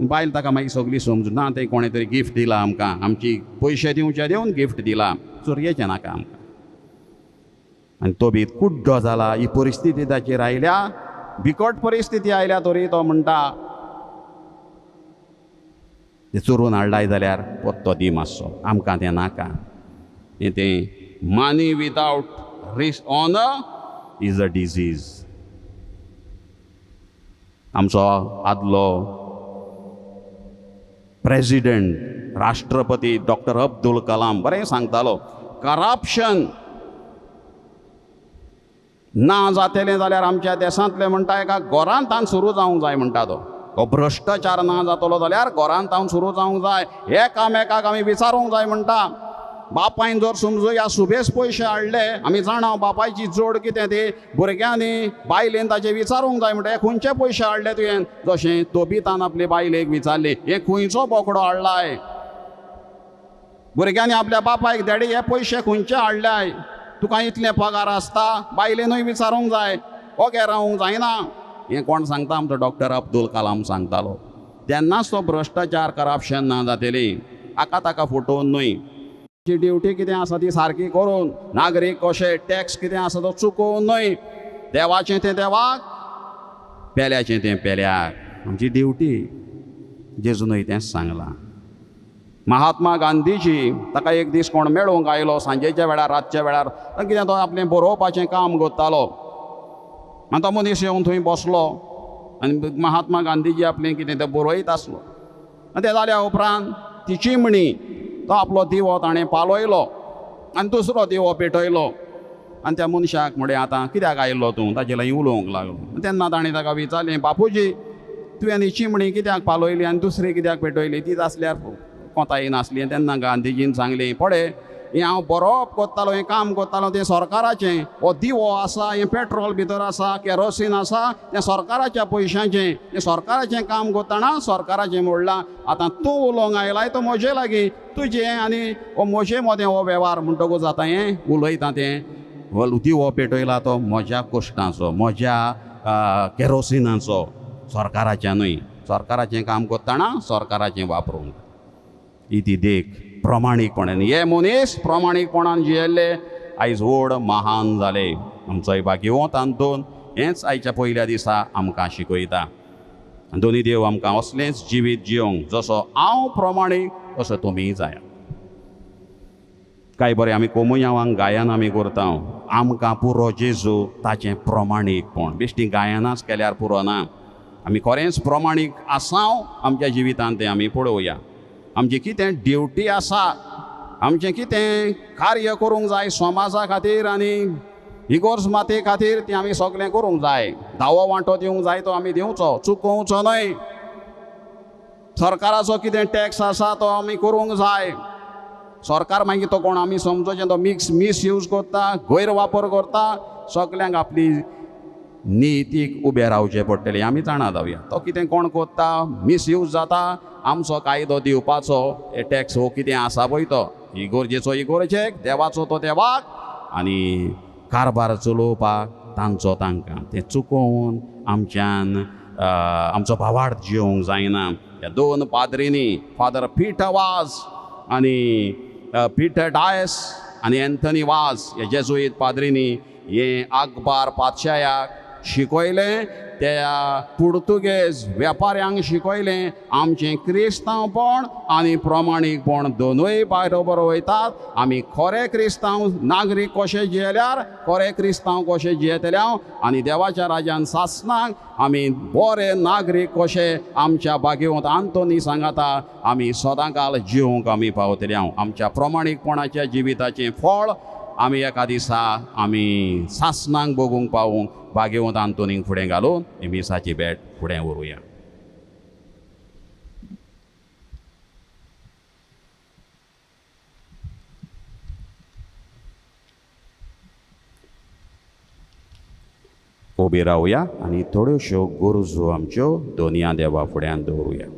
बायल ताका मागीर सगळी समजून ना तें कोणें तरी गिफ्ट दिलां आमकां आमची पयशे दिवचे दिवन गिफ्ट दिलां चोरयेचें नाका आमकां आनी तो बी कुड्डो जाला ही परिस्थिती ताचेर आयल्या बिकट परिस्थिती आयल्या तरी तो म्हणटा ते चोरून हाडलाय जाल्यार पत्तो दी मातसो आमकां तें नाका तें money without honour is a disease आमचो आदलो प्रेसिडेंट राष्ट्रपती डॉक्टर अब्दुल कलाम बरें सांगतालो करप्शन ना जातलें जाल्यार आमच्या देशांतले म्हणटा एका गोरांतान सुरू जावंक जाय म्हणटा तो हो भ्रश्टाचार ना जातलो जाल्यार गोरांतान सुरू जावंक जाय एकामेकाक आमी विचारूंक जाय म्हणटा बापायन जर समजूया सुबेज पयशे हाडले आमी जाणा बापायची जोड कितें ती भुरग्यांनी बायलेन ताचें विचारूंक जाय म्हणटा हे खंयचे पयशे हाडले तुवें जशें तोबितान आपले बायलेक विचारले हे खंयचो बोकडो हाडलाय भुरग्यांनी आपल्या बापायक डॅडी हे पयशे खंयचे हाडल्याय तुका इतले पगार आसता बायलेनूय विचारूंक जाय ओके रावूंक जायना हें कोण सांगता आमचो डॉक्टर अब्दुल कलाम सांगतालो तेन्नाच तो भ्रश्टाचार करप्शन ना जातली आका ताका फटोवन न्हय जी ड्युटी कितें आसा ती सारकी करून नागरीक कशें टॅक्स कितें आसा तो चुकोवन न्हय देवाचें तें देवाक पेल्याचें तें पेल्याक आमची ड्युटी जेजूनय तेंच सांगलां महात्मा गांधीजी ताका एक दीस कोण मेळूंक आयलो सांजेच्या वेळार रातच्या वेळार कितें तो आपलें बरोवपाचें काम करतालो आनी तो मनीस येवन थंय बसलो आनी महात्मा गांधीजी आपलें कितें तें बरयत आसलो आनी तें जाल्या उपरांत ती चिमणी तो आपलो दिवो ताणें पालयलो आनी दुसरो दिवो पेटयलो आनी त्या मनशाक म्हळें आतां कित्याक आयिल्लो तूं ताचे लागीं उलोवंक लागलो तेन्ना ताणें ताका विचारलें बापूजी तुवें ही चिमणी कित्याक पालयली आनी दुसरी कित्याक पेटयली तीच आसल्यार कोताय नासली तेन्ना गांधीजीन सांगलें पळय हें हांव बरोवप करतालो हें काम करतालो तें सरकाराचें हो दिवो आसा हें पेट्रोल भितर आसा केरोसीन आसा तें सरकाराच्या पयशांचें तें सरकाराचें काम करतना सरकाराचें मोडलां आतां तूं उलोवंक आयलाय तो म्हजे लागीं तुजें आनी हो म्हजे मदें हो वेव्हार म्हणटकूच आतां हें उलयता तें हो दिवो पेटयला तो म्हज्या कश्टांचो म्हज्या केरोसिनाचो सरकाराच्या न्हय सरकाराचें काम करतना सरकाराचें वापरूंक ही ती देख प्रमाणीकपणान हे मनीस प्रमाणीकपणान जियेल्ले आयज व्हड महान जाले आमचोय भाग्यवंत तांतून हेंच आयच्या पयल्या दिसा आमकां शिकयता दोनी देव आमकां असलेंच जिवीत जियोंक जसो हांव प्रमाणीक तसो तुमीय जाया काय बरें आमी कोमुयांवांक गायन आमी करता आमकां पुरो जेजू ताचें प्रमाणीकपण बेश्टी गायनाच केल्यार पुरो ना आमी खरेंच प्रमाणीक आसांव आमच्या जिवितांत तें आमी पळोवया आमची कितें ड्युटी आसा आमचें कितें कार्य करूंक जाय समाजा खातीर आनी इगोर्ज माते खातीर तें आमी सगळें करूंक जाय दावो वांटो दिवंक जाय तो आमी दिवचो चुकोवचो न्हय सरकाराचो कितें टॅक्स आसा तो आमी करूंक जाय सरकार मागीर तो कोण आमी समजोचें तो मिसयूज करता गैरवापर करता सगल्यांक आपली नितीक उबें रावचें पडटलें आमी जाणा जावया तो कितें कोण करता मिसयूज जाता आमचो कायदो दिवपाचो हे टॅक्स हो कितें आसा पळय तो इगोर्जेचो इगोर्जेक देवाचो तो देवाक आनी कारबार चलोवपाक तांचो तांकां तें चुकोवन आमच्यान आमचो भावार्थ जियोंक जायना ह्या दोन पाद्रींनी फादर पीटर वाज आनी पीटर डायस आनी एंथनी वाज हे जेजुईत पाद्रींनी हे अकबर पातशायाक शिकयलें त्या पुर्तुगेज वेपाऱ्यांक शिकयलें आमचें क्रिस्तांवपण आनी प्रमाणीकपण दोनूय बरोबर वयतात आमी खरे क्रिस्तांव नागरीक कशे जियेल्यार खरे क्रिस्तांव कशे जियेतले आनी देवाच्या राज्यान सासणाक आमी बरे नागरीक कशे आमच्या भाग्यवंत आंतोनी सांगता आमी सदांकाल जिवंक आमी पावतले आमच्या प्रमाणीकपणाच्या जिविताचें फळ आमी एका दिसा आमी सासणांक बगूंक पावूंक भाग्यवंत आंतोनीक फुडें घालून ही मिसाची भेट फुडें व्हरूया उबी रावया आनी थोड्योश्यो गरजो आमच्यो दोनया देवा फुड्यान दवरुया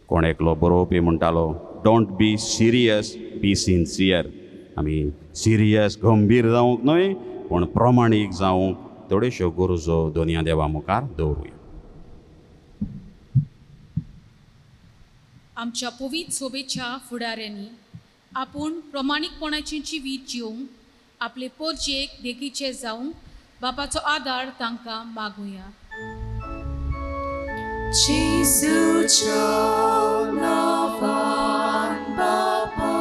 कोण एकलो बरोवपी म्हणटालो don't be serious be sincere आमी सिरियस गंभीर जावंक न्हय पूण प्रमाणीक जावंक थोड्योश्यो गरजो दोनया देवा मुखार दवरुया. आमच्या पवित्र सोबेच्या फुडाऱ्यांनी आपूण प्रमाणीकपणाचें जिवीत जिवंक आपले परजेक देगीचे जावंक बापाचो आदार तांकां मागुया. Jesuच्या नावान बापा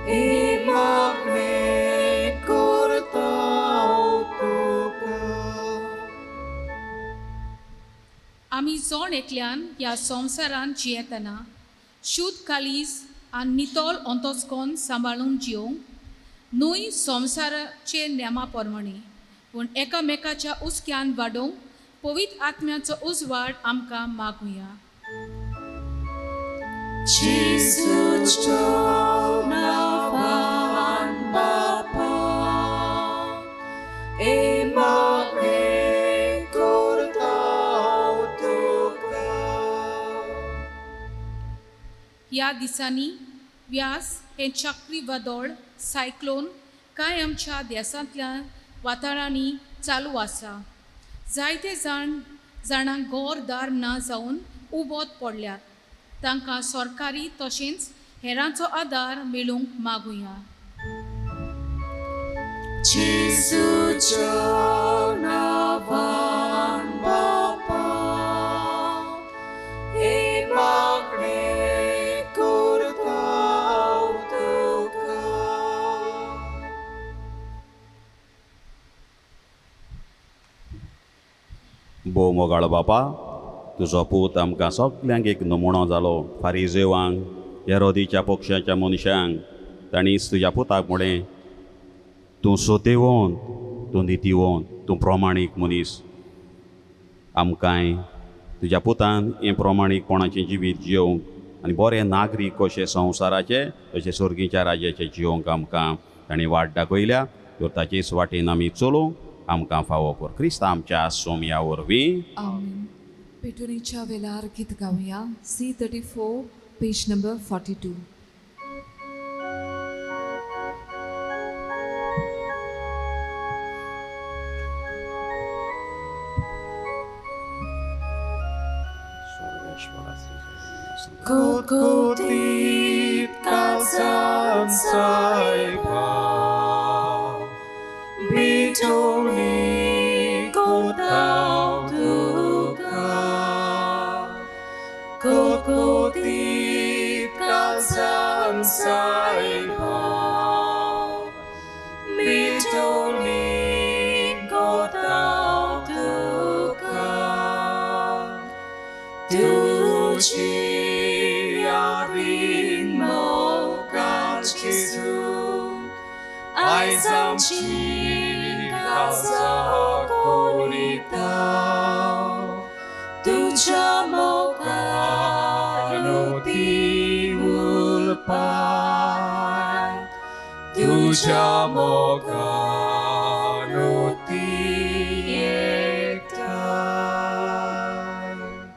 ए मागणे करता तुका. आमी जोण एकल्यान ह्या संवसारांत जियेतना शुद्ध कालीज आनी नितोल अंतस्कोन सांबाळून जिवंक न्हय संवसाराचे नेमा प्रमाणे पूण एकामेकाच्या उस्क्यान वाडोवंक पवित्र आत्म्याचो उजवाड आमकां मागुया. Jesuच्या नावान बापा ए मागणे करता तुका. ह्या दिसांनी व्यास हे चक्रीवादळ सायक्लोन कांय आमच्या देशांतल्या वाठारांनी चालू आसा. जायते जाणांक घोर दार ना जावन उबोत पडल्यात. तांकां सरकारी तशेंच हेरांचो आदार मेळूंक मागुया. Jesuच्या नावान बापा ए मागणे करता तुका. भोव मोगाळ बापा, तुजो पूत आमकां सगल्यांक एक नमुनो जालो. फारिजेवांक, हेरोदीच्या पक्षाच्या मनशांक ताणीच तुज्या पुताक म्हळें, तूं सत्यवंत, तूं नितीवंत, तूं प्रमाणीक मनीस. आमकांय तुज्या पुतान हें प्रमाणीकपणाचें जिवीत जियोंक आनी बरें नागरीक कशे संवसाराचे तशें सर्गीच्या राज्याचे जियोंक आमकां ताणें वाट दाखयल्या. तर ताचेच वाटेन आमी चलोवंक आमकां फावो कर. क्रिस्त आमच्या सोमया वरवीं. आमीन. पेटुनीच्या वेळार गीत गावया. C34 page number 42. Kukutit kalsan saipa bitoni kotau tuka. Kukutit kalsan saipa bitoni kotau tuka. Tuci ai zamci casa coritau tuja moka noti ulpai tuja moka noti ektai.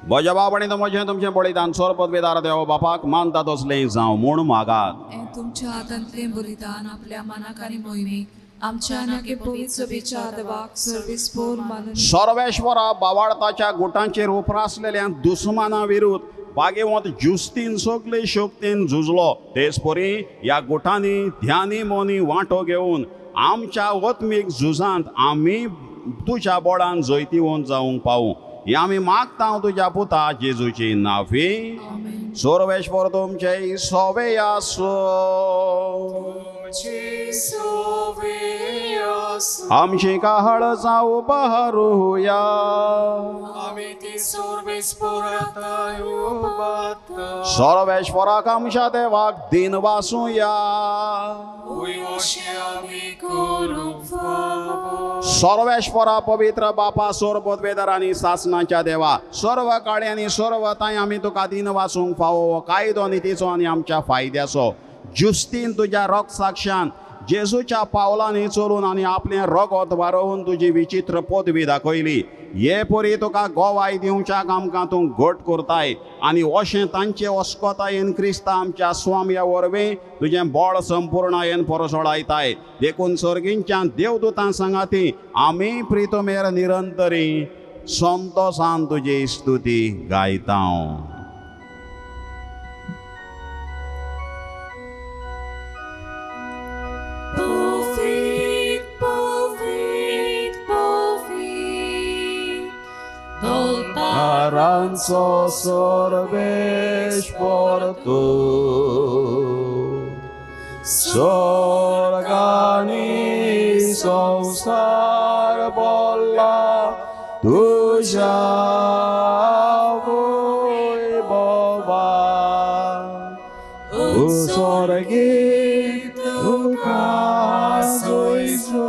म्हज्या बाबणी म्हजें तुमचें बळिदान सोरपदवेदार देव बापाक मानता तसलें जावं म्हूण मागात. हें तुमच्या हातांतलें बलिदान आपल्या मनाक आनी मोहिमेक आमच्या नाके पवित्र सभेच्या देवाक सर्वेस्पोर मानून सर्वेश्वरा बावार्थाच्या गुटांचेर उप्रासलेल्या दुस्माना विरुद्ध बागेवंत जुस्तीन सगले शक्तीन झुजलो. तेच परी ह्या गुटांनी ध्यानी मोनी वांटो घेवन आमच्या वत्मीक झुजांत आमी तुज्या बोडान जैतिवंत जावंक पावूं. हे आमी मागता तुज्या पुता जेजूची नांवी. सर्वेश्वर तुमचे सोवे आसो. आमची काहळ जावं बहरूया. सर्वेश्वराक आमच्या देवाक दिन वासूया. सर्वेश्वरा पवित्र बापा सोरपदवेदार आनी सासणाच्या देवा सर्व काळी आनी सर्व तांय आमी तुका दिन वासूंक फावो कायदो नितीचो आनी आमच्या फायद्याचो जुस्तीन तुज्या रोग साक्षान जेजूच्या पावलांनी चलून आनी आपलें रगत वारोवन तुजी विचित्र पदवी दाखयली. हे परी तुका गोवाय दिवच्याक आमकां तूं घट करताय आनी अशें तांचे वस्कोतायेन क्रिस्ता आमच्या स्वाम्या वरवीं तुजें बळ संपूर्णायेन परसोडायताय. देखून सर्गींच्या देवदूतां सांगाती आमी प्रितमेर निरंतरी संतोषान तुजी स्तुती गायता. Aranzo sorbeș portu, sorgani संसार बोला तुझ्या वैभवा, स्वर्गी तुका सोयीचो.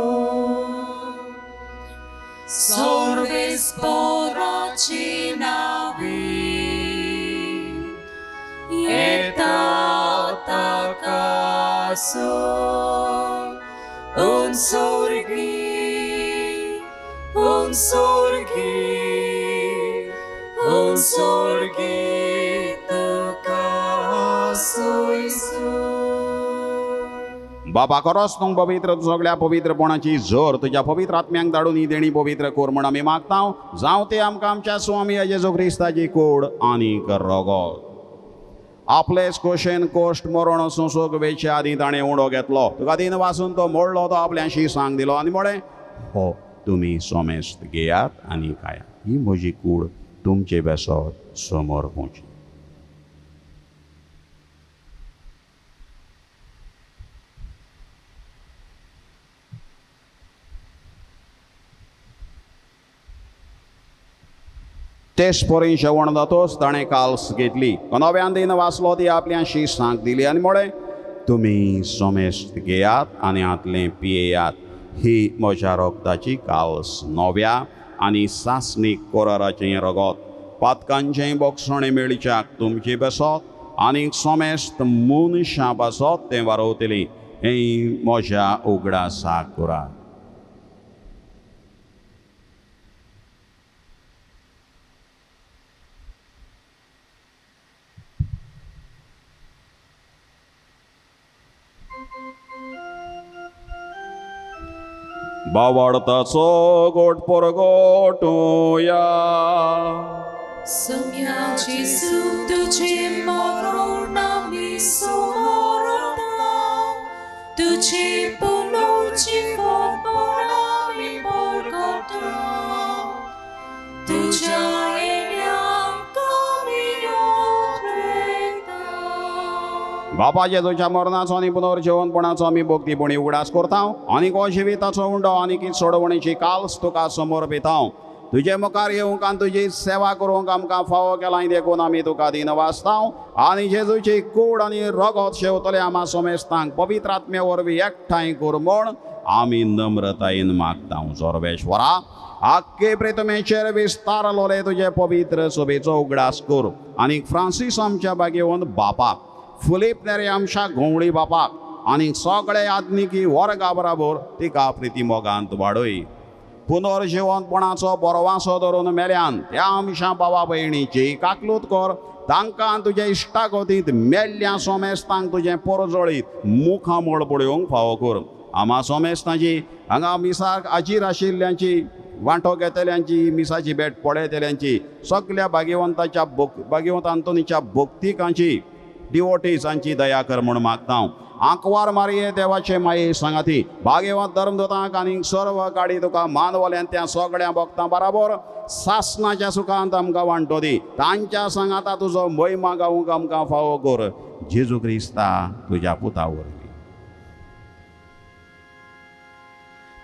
Sorvis poraci navi, Eta takaso, un sorgi, tukaso Isu. बाबा खरोच तूं पवित्र सगळ्या पवित्रपणाची जोर तुज्या पवित्र आत्म्यांक धाडून ही देणी पवित्र कोर म्हण आमी मागता. जावं ते आमकां आमच्या स्वामी जेजू क्रिस्ताची कूड आनीक रगत. आपलेच कोशेन कोश्ट मरण सोंसूंक वेचे आदीं ताणें उंडो घेतलो. तुका दिन वाचून तो मोडलो तो आपल्याशी सांग दिलो आनी म्हळें हो तुमी सोमेस्त घेयात आनी खायात. ही म्हजी कूड तुमचे बेसत समोर पोवची. तेच परी जेवण जातोच ताणें काल्स घेतली. नव्यान दिन वाचलो ती आपल्याशी सांग दिली आनी म्हळें तुमी सोमेस्त घेयात आनी हातलें पियेयात. ही म्हज्या रोगताची काल्स नव्या आनी सासणीक कोराराचें रगत. पातकांचें बोगसणें मेळच्याक तुमची बेसत आनीक सोमेस्त मनशां बसत तें वारोवतली. हें म्हज्या उगडासाक करात. बावाडताचो गोट परगोटुया. Sămiaci sunt ce morona-mi sorona, tu ce ponoci forpona-mi porgota, tu ce eneanca-mi odweta. बाबा जेजूच्या मरणाचो आनी पुनर्जीवनपणाचो आमी भक्तीपणी उगडास करता आनी जिविताचो उंडो आनी की सोडवणेची काल्स तुका समर्पिता. तुजे मुखार येवंक आनी तुजी सेवा करूंक आमकां फावो केला देखून आमी तुका दिन वाचता आनी जेजूची कूड आनी रगत शेवतले आम्हा सोमेस्तांक पवित्र आत्म्या वरवीं एकठांय कर म्हूण आमी नम्रतायेन मागता. सर्वेश्वरा आख्खे प्रेतमेचेर विस्तारलोले तुजे पवित्र सभेचो उगडास कर आनी फ्रांसीस आमच्या बागेवंत बापाक, फिलीप नेरे आमच्या घोवळी बापाक आनी सगळे आदनिकी वर्गा बराबर तिका प्रिती मोगांत वाडय. पुनर्जीवनपणाचो बरवासो धरून मेल्यान त्या आमच्या भावा भयणीची काकलूत कर. तांकां तुज्या इश्टागतींत मेल्ल्या सोमेस्तांक तुजें परजळीत मुखां मळ पडयोंक फावो कर. आम्हा सोमेस्तांची हांगा मिसाक आजीर आशिल्ल्यांची, वांटो घेतल्यांची, मिसाची भेट पळयतल्यांची, सगळ्या भाग्यवंताच्या भाग्यवंत आंतोनीच्या भक्तिकांची, डिवोटीसांची दया कर म्हूण मागता. आंकवार मारये देवाचे माये सांगाती भाग्यवंत धर्मदूतांक आनी सर्व काडी तुका मानवल्यान त्या सगळ्या भक्तां बराबर सासणाच्या सुखांत आमकां वांटो दी. तांच्या सांगाता तुजो महिमा गावूंक आमकां फावो कर. जेजू क्रिस्ता तुज्या पुता वरवीं.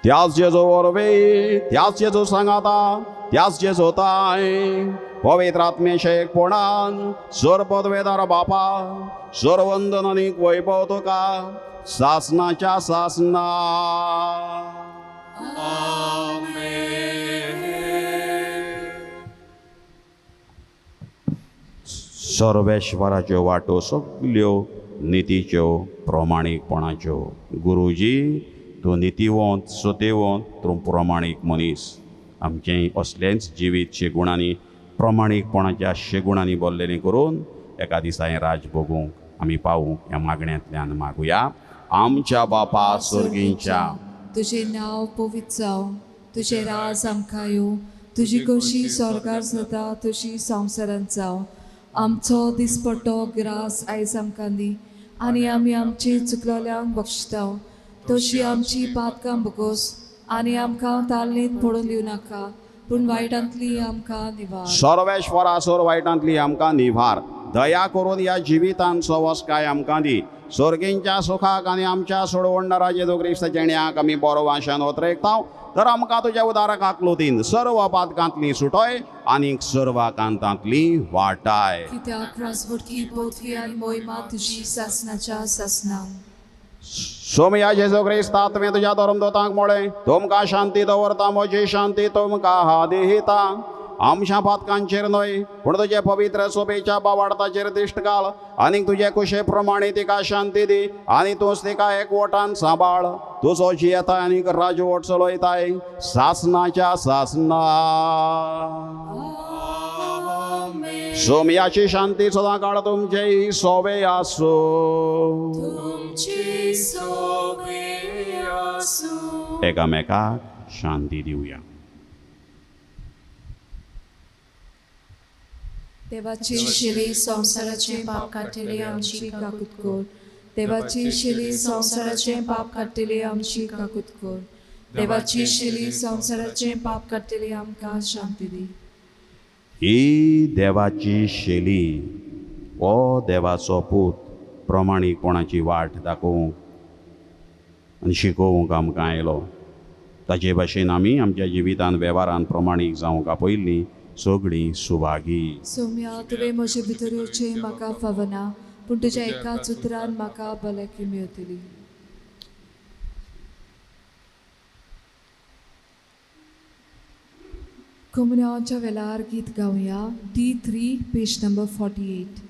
त्याच जेजू वरवीं, त्याच जेजू सांगाता, त्याच जेजू ताय पवित्र आत्मेचे एकपणान सर्वपदवेदार बापा सर्ववंदन आनी वैभव तुका सासणाच्या सासना. सर्वेश्वराच्यो वाटो सगल्यो नितीच्यो प्रमाणीकपणाच्यो. गुरुजी तूं नितीवंत सत्यवंत तूं प्रमाणीक मनीस. आमचें असलेंच जिवीत शेगुणांनी प्रमाणीकपणाच्या शेगुणांनी भरलेलें करून एका दिसा हें राज भोगूंक आमी पावूंक ह्या मागण्यांतल्यान मागुया. आमच्या बापा सर्गींच्या, तुजें नांव पवित्र जावं, तुजें राज आमकां येवं, तुजी कशी स्वर्गार जाता तशी संवसारांत जावं. आमचो दिसपट्टो ग्रास आयज आमकां दी, आनी आमी आमची चुकलोल्यांक बक्षिता तशी आमची पातकां बगोस, आनी आमकां तालनीत पडून दिवं नाका, पूण वायटांतली आमकां निवार. सर्वेश्वरा सर वायटांतली आमकां निभार. दया करून ह्या जिवितांचो वस्काय आमकां दी. सर्गींच्या सुखाक आनी आमच्या सोडवणदारा जेजू क्रिस्त जेण्याक आमी बरो वाशान वतरेकताव, तर आमकां तुज्या उदारकाक लोतीन सर्व पातकांतली सुटोय आनी सर्व कांतांतली वाटाय. कित्याक राजवटकी पोथी आनी मोहिमा तुजी सासनाच्या सासनां. सोमया जेजू क्रिस्ता तुवें तुज्या धर्मदूतांक म्हळें, तुमकां शांती दवरता, म्हजी शांती तुमकां हांव दिता. आमच्या पातकांचेर न्हय पूण तुजे पवित्र सोबेच्या बावार्थाचेर दिश्ट घाल, आनी तुजे कुशे प्रमाणे तिका शांती दी, आनी तूंच तिका एकवटान सांबाळ. तुजो जी येता आनी राजवट चलयताय सासनाच्या सासना. सोमयाची शांती सदां काळ तुमचे सोबे आसूं. एकामेकाक शांती दिवया. देवाची शिली संवसाराचे पाप काडटली आमची काकूत कोर. देवाची शिली संवसाराचे पाप काडटली आमची काकूत कोर. देवाची शिली संवसाराचे पाप काडटली आमकां शांती दी. ही देवाची शेली हो देवाचो पूत प्रमाणीकपणाची वाट दाखोवंक आनी शिकोवंक आमकां आयलो. ताचे भाशेन आमी आमच्या जिवितांत वेव्हारांत प्रमाणीक जावंक आपयल्लीं सगळीं सुभागी. सोम्या तुवें म्हजे भितर येवचें म्हाका फावना, पूण तुज्या एकाच उतरान म्हाका भलायकी मेळटली. कम्युनियनच्या वेळार गीत गावया. D3 page number 48.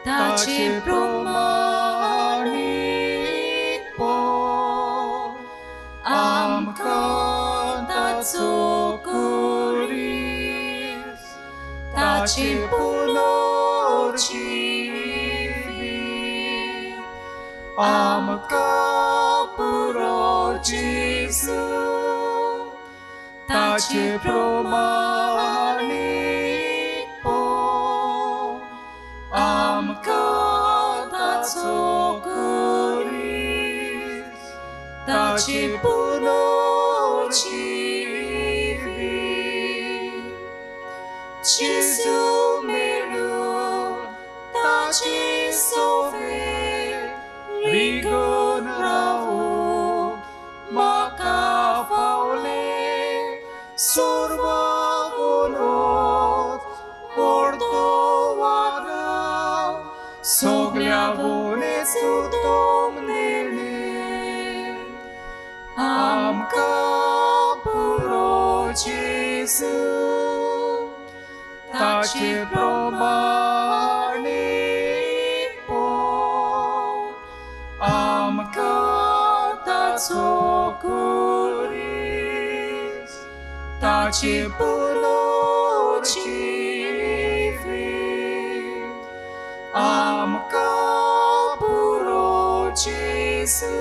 ताचे प्रमाणीकपण आमकां ताचो कुरीस, ताचे पुनर्जीवीत आमकां पुरो जेजू. ताचे प्रमाणीकपण आमकां ताचो कुरीस, ताचे पुनर्जीवीत जेजू मेळून ताचे सोबेत रिगून रावूंक म्हाका फावले. सुरवागोनोत व्हडतो वागाव सगळ्या बोनेचो तोम निर्णय आमकां पुरो जेजू. ताचे प्रमाणीकपण आमकां ताचो कुरीस, ताचे पुनर्जीवीत आमकां पुरो जेजू.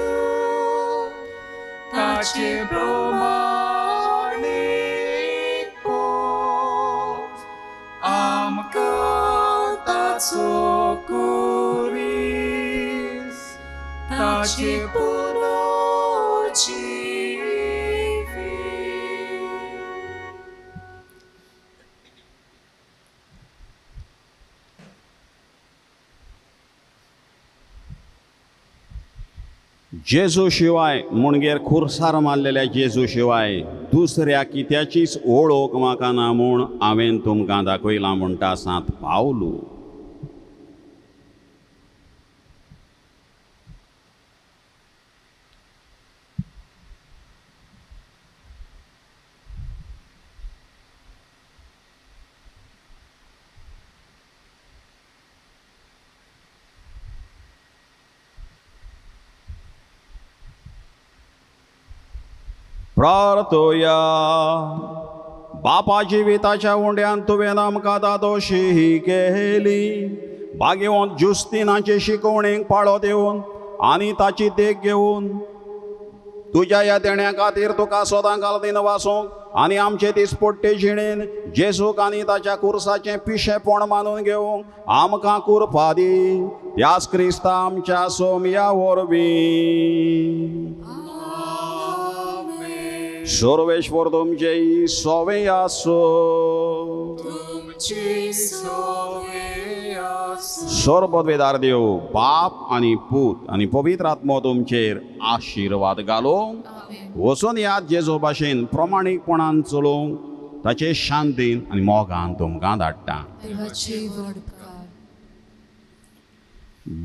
ताचे प्रमाणीकपण आमकां ताचो कुरीस, ताचे पुनर्जीवीत. जेजू शिवाय मुणगेर खुर्सार मारलेल्या जेजू शिवाय दुसऱ्या कित्याचीच ओळख म्हाका ना म्हूण हांवें तुमकां दाखयलां म्हणटा सांत पावलू. प्रार्थोया. बापा जिविताच्या उंड्यान तुवें आमकां दादोशी ही केली. भाग्यवंत जुस्तिनाचे शिकवणेक पाळो दिवन आनी ताची देख घेवन तुज्या ह्या देण्या खातीर तुका सदांकाल दिन वासूंक आनी आमचे दिसपट्टे जिणेन जेजूक आनी ताच्या कुर्साचें पिशेपण मानून घेवंक आमकां कृपा दी. त्याच क्रिस्ता आमच्या सोमया वरवीं. सर्वेश्वर तुमचे सोवे आसो. तुमची सोवे आसो. सर्वपदवेदार देव बाप आनी पूत आनी पवित्र आत्मो तुमचेर आशिर्वाद घालूंक वचून याद जेजू भाशेन प्रमाणीकपणान चलोवंक ताचे शांतीन आनी मोगान तुमकां धाडटा. देवाची वडकार.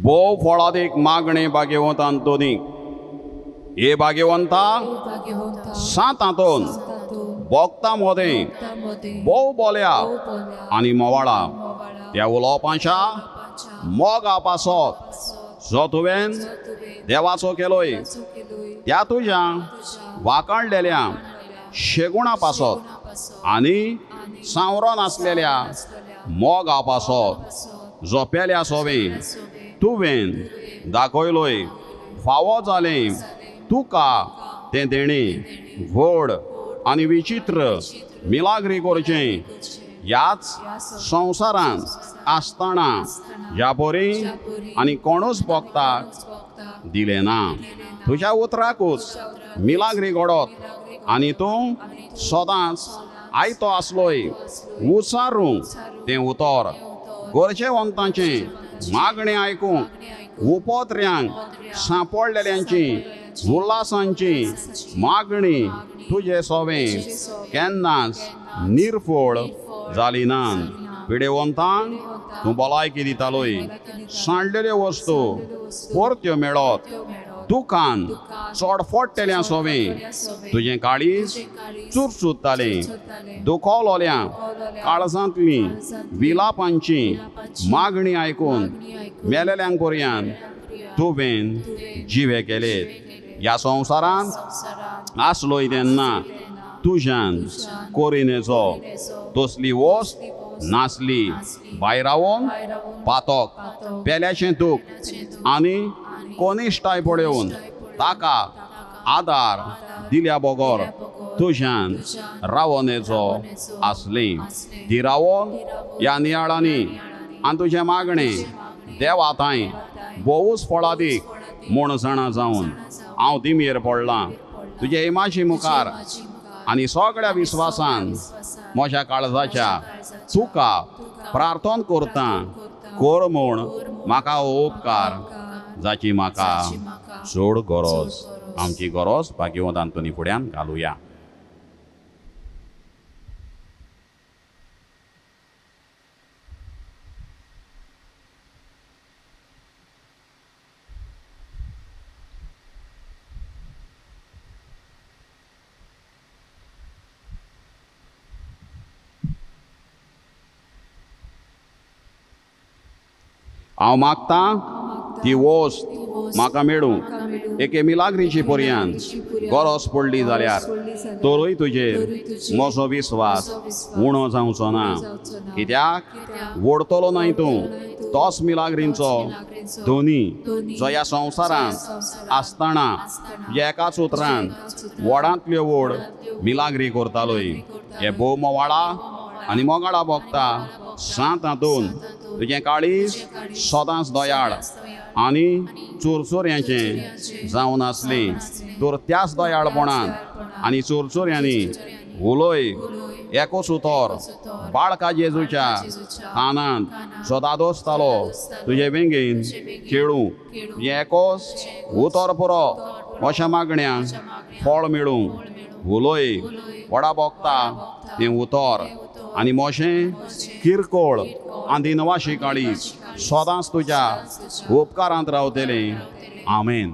बोव फळादीक मागणे भाग्यवंत आंतोनीक. हे भाग्यवंता भाग्यवंता सात हातून तातूंत भोगता मोदें तामध्ये बोव बोल्या बोल्या आनी मोवाळा मोवाळा त्या उलोवपाच्या पाच्या मोगा पासत पासत जो तुवें तुवें देवाचो केलोय केलोय त्या तुज्या तुज्या वाकणलेल्या शेगुणा पासत पासत आनी सांवरो नासलेल्या मोगा पासत जो पेल्या सोबे तुवें दाखयलोय फावो जालें तुका तें देणे व्हड आनी विचित्र मिलाग्री करचें ह्याच संवसारांत आसतना ह्या बरी आनी कोणूच भोगताक दिलें ना. तुज्या उतराकूच मिलाग्री घडत आनी तूं सदांच आयतो आसलोय उचारूंक तें उतर गरजेवंतांचें मागणें आयकूंक उपोत्र्यांक सांपडलेल्यांची उल्हासांची मागणी तुजे सोवें केन्नाच निर्फळ जाली ना. पिडेवंतांक तूं भलायकी दितालोय. सांडलेल्यो वस्तू परत्यो मेळत दुकान चोडफोडटेल्या सोवें तुजें काळीज चुरचुरतालें. दुखोवलोल्या काळजांतलीं विलापांची मागणी आयकून मेलेल्यांक पर्यंत तुवें जिवे केलेत. ह्या संवसारांत आसलोय तेन्ना तुज्यान कोरिनेचो तसली वस्त नासली. भायर रावून पातोक पेल्याचें दूख आनी कोनिश्टाय पळोवन ताका आदार दिल्या बगर तुज्यान रावनेचो आसली. ती रावोन ह्या नियाळांनी आनी तुजें मागणें देवा थंय भोवूच फळादीक म्हूण जाणा जावन हांव दिमेर पडलां तुजे इमाची मुखार आनी सगळ्या विस्वासान म्हज्या काळजाच्या तुका प्रार्थना करता. कर म्हूण म्हाका हो उपकार जाची म्हाका चड गरज. आमची गरज भाग्यवंत आंतोनी फुड्यान घालुया. हांव मागतां ती वस्त म्हाका मेळूं एके मिलाग्रीची पर्यंत गरज पडली जाल्यार तोरूय तुजेर म्हजो विस्वास उणो जावचो ना. कित्याक ओडतलो न्हय तूं तोच मिलाग्रींचो धोनी जो ह्या संवसारांत आसतना एकाच उतरान व्हडांतल्यो व्हड मिलाग्री करतालोय. हे भोव मोवाळा आनी मोगाळा भोगता सात हातून तुजें काळीज सदांच दोयाळ आनी चुरचुऱ्यांचें जावन आसलें. तर त्याच दोयाळपणान आनी चुरचुऱ्यांनी उलय एकूच उतर बाळका जेजूच्या कानांत जो दादोसतालो तुजे बेगीन खेळू तुजें एकूच उतर पुरो अशा मागण्या फळ मेळूंक उलोय वडा बोगता तें उतर आनी मोशें किरकोळ आनी नवाशी काळी सदांच तुज्या उपकारांत रावतलें आमेन.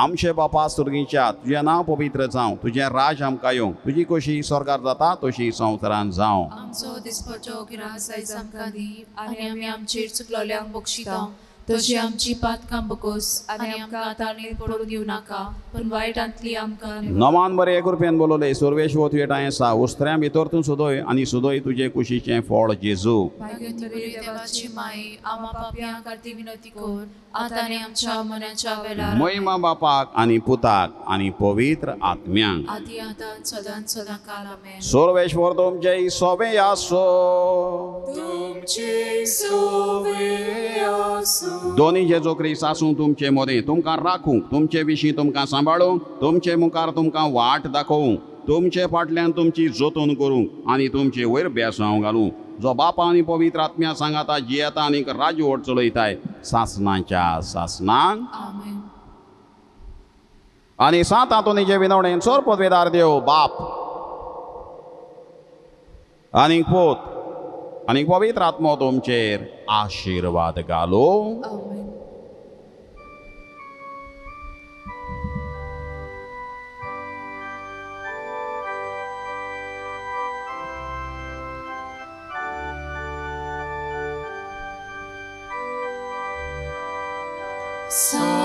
आमचे बापा सुर्गीच्या तुजें नांव पवित्र जावं तुजें राज आमकां येवं तुजी कशी स्वर्गार जाता तशी संवसारांत जावं. आमचो दिसपट्टो गिरास आयज आमकां दी आनी आमी आमचेर चुकलोल्यांक बक्षिता तशी आमची पातकां बकोस आनी आमकां आतांनीत पडूं दिवं नाका पूण वायटांतली आमकां नमान बरे एक रुपयान बोलोले सर्वेश्वर तुवें टाय आसा उस्त्र्यां भितर तूं सुदय आनी सुदय तुजे कुशीचें फळ जेजू. भाग्यवती बरी देवाची माई आमा पापयां खातीर विनंती कर आतां आनी आमच्या मनाच्या वेळार महिमा बापाक आनी पुताक आनी पवित्र आत्म्यांक आदी आतां सदांच सदां काल आमेन. सर्वेश्वर तुमचे सोबे आसो. तुमचे सोवे आसूं. दोनी जेजू ख्रिस्त आसूं तुमचे मोदें तुमकां राखूंक तुमचे विशीं तुमकां सांबाळूंक तुमचे मुखार तुमकां वाट दाखोवंक तुमचे फाटल्यान तुमची जतन करूंक आनी तुमचे वयर बेसांव घालूंक जो बापा आनी पवित्र आत्म्या सांगाता जियेता आनी राज्यवट चलयताय सासणाच्या सासणांक आमेन. आनी सात हातून जे विनवणेन चोर पदवेदार देव बाप आनीक पोत आनीक पवित्र आत्मो तुमचेर आशिर्वाद घालो. आमेन. सा